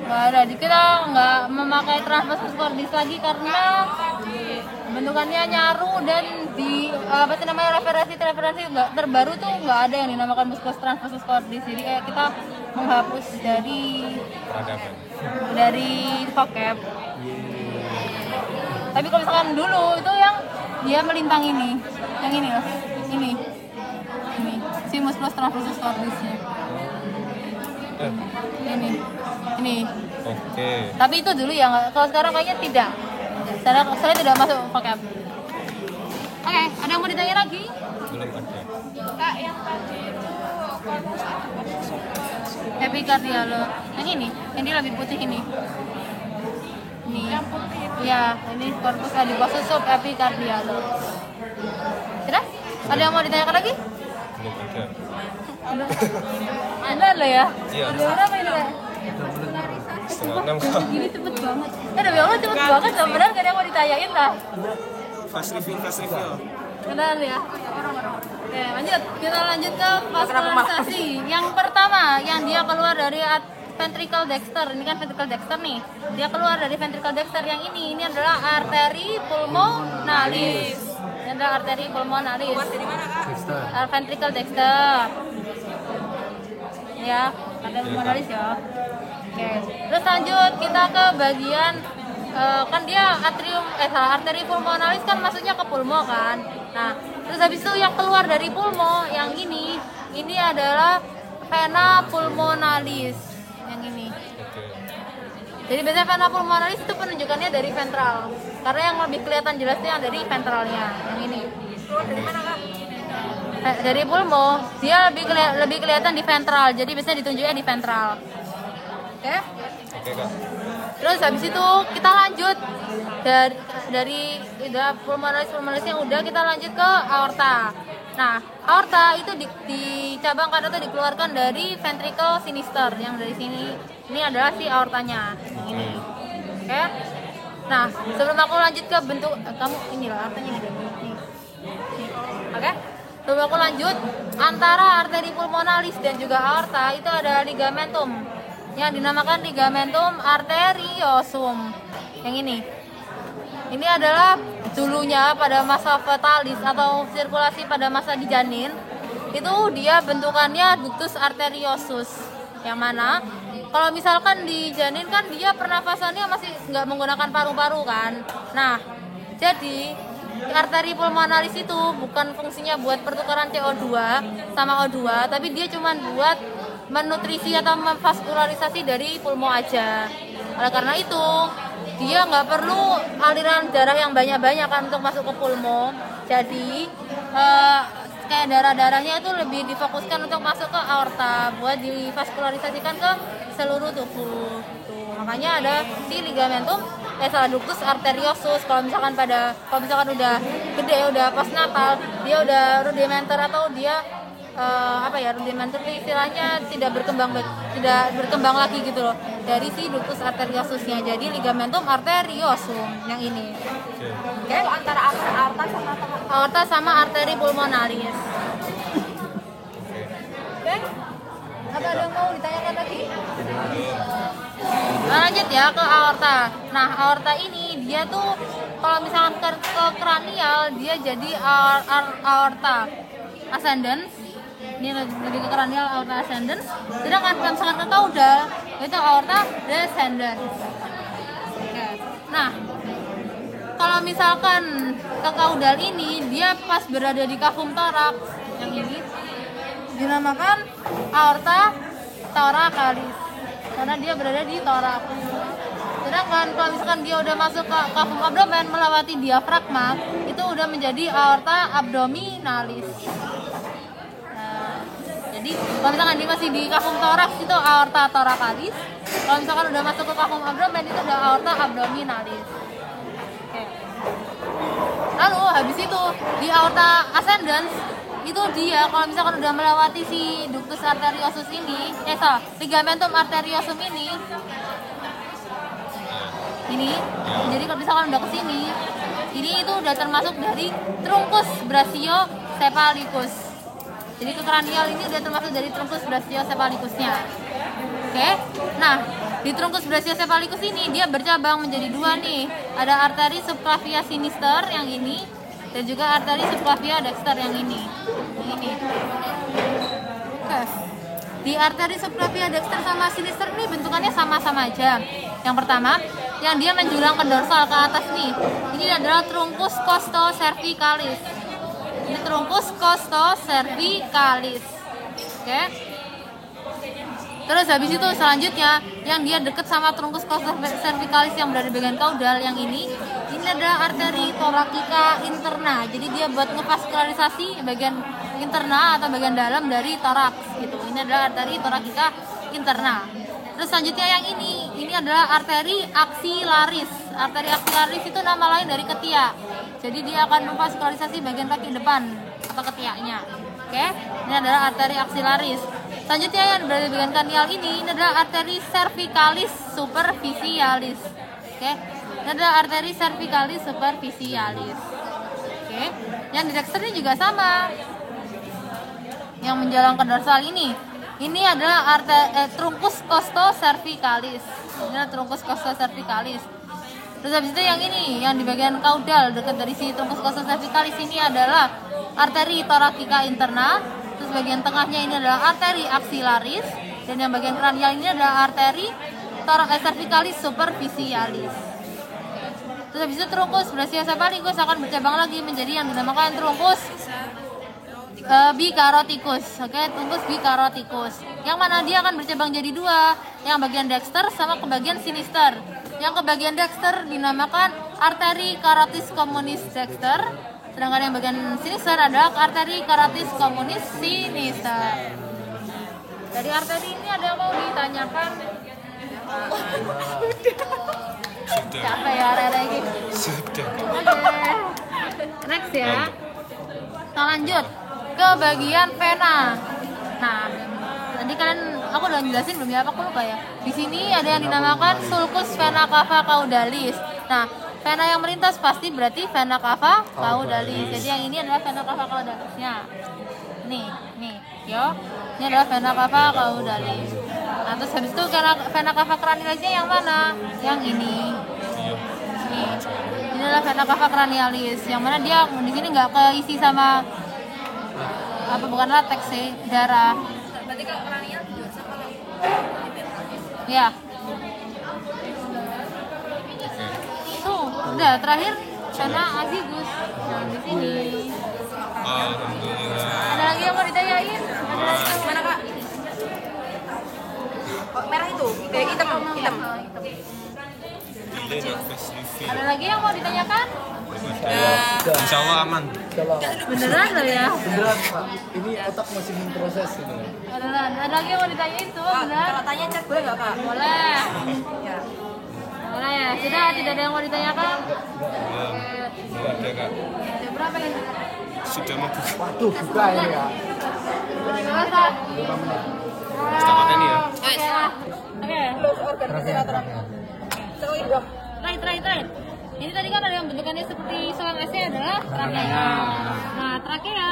Nggak ada. Kita nggak memakai transversus cordis lagi karena bentukannya nyaru dan di apa sih namanya referensi nggak terbaru tuh nggak ada yang dinamakan musculus transversus cordis. Jadi kayak kita menghapus Peradaban. dari vocab. Tapi kalau misalkan dulu itu yang dia melintang ini, yang ini loh, ini si musculus transversus cordisnya. Ini. Oke. Tapi itu dulu ya, kalau sekarang kayaknya tidak. Saya tidak masuk vocab. Oke, ada yang mau ditanya lagi? Belum ada. Kak, yang tadi itu corpus adiposus. Epicardiale. Yang ini lebih putih ini. Ini. Yang putih itu. Ya, ini corpus adiposus subepicardiale. Sudah? Ada yang mau ditanyakan lagi? Belum ada. Ada lah ya. Iya. Udah berapa ini? Kak? Setengah 6 kok. Gini cepet banget. Demi Allah cepet banget. Beneran gak ada yang mau ditanyain lah. Fast review. Benar ya. Oke, lanjut. Kita lanjut ke vaskularisasi. Yang pertama, yang dia keluar dari ventricle dexter. Ini kan ventricle dexter nih. Dia keluar dari ventricle dexter yang ini. Ini adalah arteri pulmonalis. Ini adalah arteri pulmonalis. Keluar dari mana, Kak? Ventricle dexter. Ya, arteri pulmonalis ya. Oke. Terus lanjut kita ke bagian kan dia arteri pulmonalis kan masuknya ke pulmo kan. Nah, terus habis itu yang keluar dari pulmo yang ini adalah vena pulmonalis yang ini. Oke. Jadi biasanya vena pulmonalis itu penunjukannya dari ventral. Karena yang lebih kelihatan jelasnya yang dari ventralnya yang ini. Keluar dari mana, Kak? Dari pulmo, dia lebih kelihatan di ventral. Jadi biasanya ditunjuknya di ventral. Oke? Oke, Kak. Terus habis itu kita lanjut dari pulmonalis yang udah, kita lanjut ke aorta. Nah, aorta itu dicabangkan atau dikeluarkan dari ventricle sinister yang dari sini. Ini adalah si aortanya yang ini. Oke? Nah, sebelum aku lanjut ke bentuk kamu inilah aortanya ada nih. Oke? Sebelum aku lanjut, antara arteri pulmonalis dan juga aorta itu ada ligamentum yang dinamakan ligamentum arteriosum. Yang ini adalah dulunya pada masa fetalis atau sirkulasi pada masa di janin, itu dia bentukannya ductus arteriosus. Yang mana kalau misalkan di janin kan dia pernafasannya masih nggak menggunakan paru-paru kan. Nah, jadi arteri pulmonalis itu bukan fungsinya buat pertukaran CO2 sama O2, tapi dia cuma buat menutrisi atau memvaskularisasi dari pulmo aja. Oleh karena itu, dia nggak perlu aliran darah yang banyak-banyak kan untuk masuk ke pulmo. Jadi kayak darah-darahnya itu lebih difokuskan untuk masuk ke aorta buat divaskularisasikan ke seluruh tubuh. Tuh, makanya ada si ligamentum ductus arteriosus. Kalau misalkan udah gede, udah postnatal, dia udah rudimenter atau dia rudimenter istilahnya tidak berkembang lagi gitu loh dari si ductus arteriosusnya. Jadi ligamentum arteriosum yang ini. Oke. Itu antara Aorta sama arteri pulmonalis. Oke. Apa ada yang mau ditanyakan lagi? Lanjut ya ke aorta. Nah, aorta ini dia tuh kalau misalkan ke kranial dia jadi aorta ascendens. Ini lebih ke kranial, aorta ascendens. Sedangkan kalau misalkan ke kaudal itu aorta descendens. Oke. Nah, kalau misalkan ke kaudal ini dia pas berada di cavum thorax yang ini dinamakan aorta thoracalis karena dia berada di thorax. Sedangkan kalau misalkan dia udah masuk ke cavum abdomen melewati diafragma, itu udah menjadi aorta abdominalis. Nah, jadi kalau misalkan dia masih di cavum thorax itu aorta thoracalis. Kalau misalkan udah masuk ke cavum abdomen itu udah aorta abdominalis. Oke. Lalu habis itu di aorta ascendens itu dia kalau misalkan udah melewati si ductus arteriosus ini, ligamentum arteriosum ini, jadi kalau misalkan udah kesini, ini itu udah termasuk dari truncus brachiocephalicus. Jadi ke kranial ini udah termasuk dari truncus brachiocephalicusnya. Oke, nah di truncus brachiocephalicus ini dia bercabang menjadi dua nih. Ada arteri subclavia sinister yang ini dan juga arteri subclavia dexter yang ini. Oke. Di arteri subclavia dexter sama sinister ini bentukannya sama-sama aja. Yang pertama, yang dia menjulang ke dorsal ke atas nih. Ini adalah truncus costocervicalis. Ini truncus costocervicalis. Oke. Terus habis itu selanjutnya yang dia deket sama truncus costocervicalis yang berada di bagian kaudal yang ini adalah arteri thoracica interna. Jadi dia buat ngevaskularisasi bagian interna atau bagian dalam dari toraks gitu. Ini adalah arteri thoracica interna. Terus selanjutnya yang ini adalah arteri axillaris. Arteri axillaris itu nama lain dari ketiak. Jadi dia akan memvaskularisasi bagian kaki depan atau ketiaknya. Oke, ini adalah arteri axillaris. Selanjutnya yang berada di bagian kranial ini adalah arteri cervicalis superficialis. Oke, ini adalah arteri cervicalis superficialis. Oke, yang di dexter ini juga sama. Yang menjalang ke dorsal ini adalah truncus costocervicalis. Ini adalah truncus costocervicalis. Terus habis itu yang ini, yang di bagian kaudal dekat dari si truncus costocervicalis ini adalah arteri thoracica interna. Terus bagian tengahnya ini adalah arteri axillaris dan yang bagian kranial ini adalah arteri cervicalis superficialis. Terus habis itu truncus brachiocephalicus akan bercabang lagi menjadi yang dinamakan truncus bicaroticus. Oke, truncus bicaroticus. Yang mana dia akan bercabang jadi dua, yang bagian dexter sama ke bagian sinister. Yang ke bagian dexter dinamakan arteri carotis communis dexter. Sedangkan yang bagian sinister adalah arteri carotis communis sinister. Dari arteri ini ada yang mau ditanyakan? Capek ya Rere gitu. Sudah. Oke. Next ya. Kita lanjut ke bagian vena. Nah, tadi aku udah jelasin belum ya? Aku lupa ya. Di sini ada yang dinamakan sulcus vena cava caudalis. Nah, vena yang melintas pasti berarti vena cava caudalis. Jadi yang ini adalah vena cava caudalisnya. Nih, yo. Ini adalah vena cava caudalis. Nah, terus habis itu vena cava cranialisnya yang mana? Yang ini. Nih. Ini adalah vena cava cranialis. Yang mana dia di sini nggak keisi sama bukan latex sih, darah. Berarti kalau kranial juga sama kalau Ya. Tuh, udah terakhir vena azigus. Nah, di sini. Alhamdulillah. Ada lagi yang mau ditanyain? Ada lagi yang mana kak? Oh, merah itu, hitam. Delay not fast review. Ada lagi yang mau ditanyakan? Insya Allah aman. Beneran loh ya? Beneran Pak, ini otak masih memproses ini. Beneran. Ada lagi yang mau ditanyain tuh? Beneran? Kalau tanya chat boleh nggak kak? Boleh. Ya. Boleh ya? Sudah, tidak ada yang mau ditanyakan? Belum ada kak. Jam berapa ini? Sudah mau buka. Waduh, buka ini ya. Berapa? Setengah ini ya. Oke lah. Oke. Terus organ respirator. Terakhir. Ini tadi kan ada yang bentukannya seperti soal S adalah trakea. Nah, trakea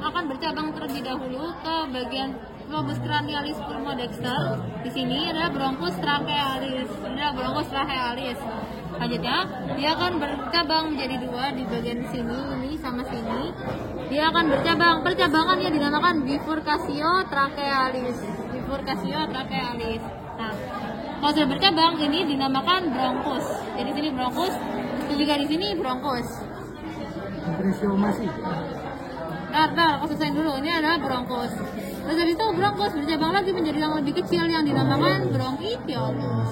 akan bercabang terlebih dahulu ke bagian lobus cranialis pulmodexter. Di sini adalah bronchus trachealis. Ini adalah bronchus trachealis. Selanjutnya, dia akan bercabang menjadi dua di bagian sini, ini sama sini. Dia akan bercabang. Percabangannya dinamakan bifurcatio trachealis. Bifurcatio trachealis. Nah, kalau sudah bercabang ini dinamakan bronchus. Jadi sini bronchus, juga di sini bronchus. Masih. Aku selesaiin dulu. Ini adalah bronchus. Terus dari itu bronchus bercabang lagi menjadi yang lebih kecil yang dinamakan bronchitiolus.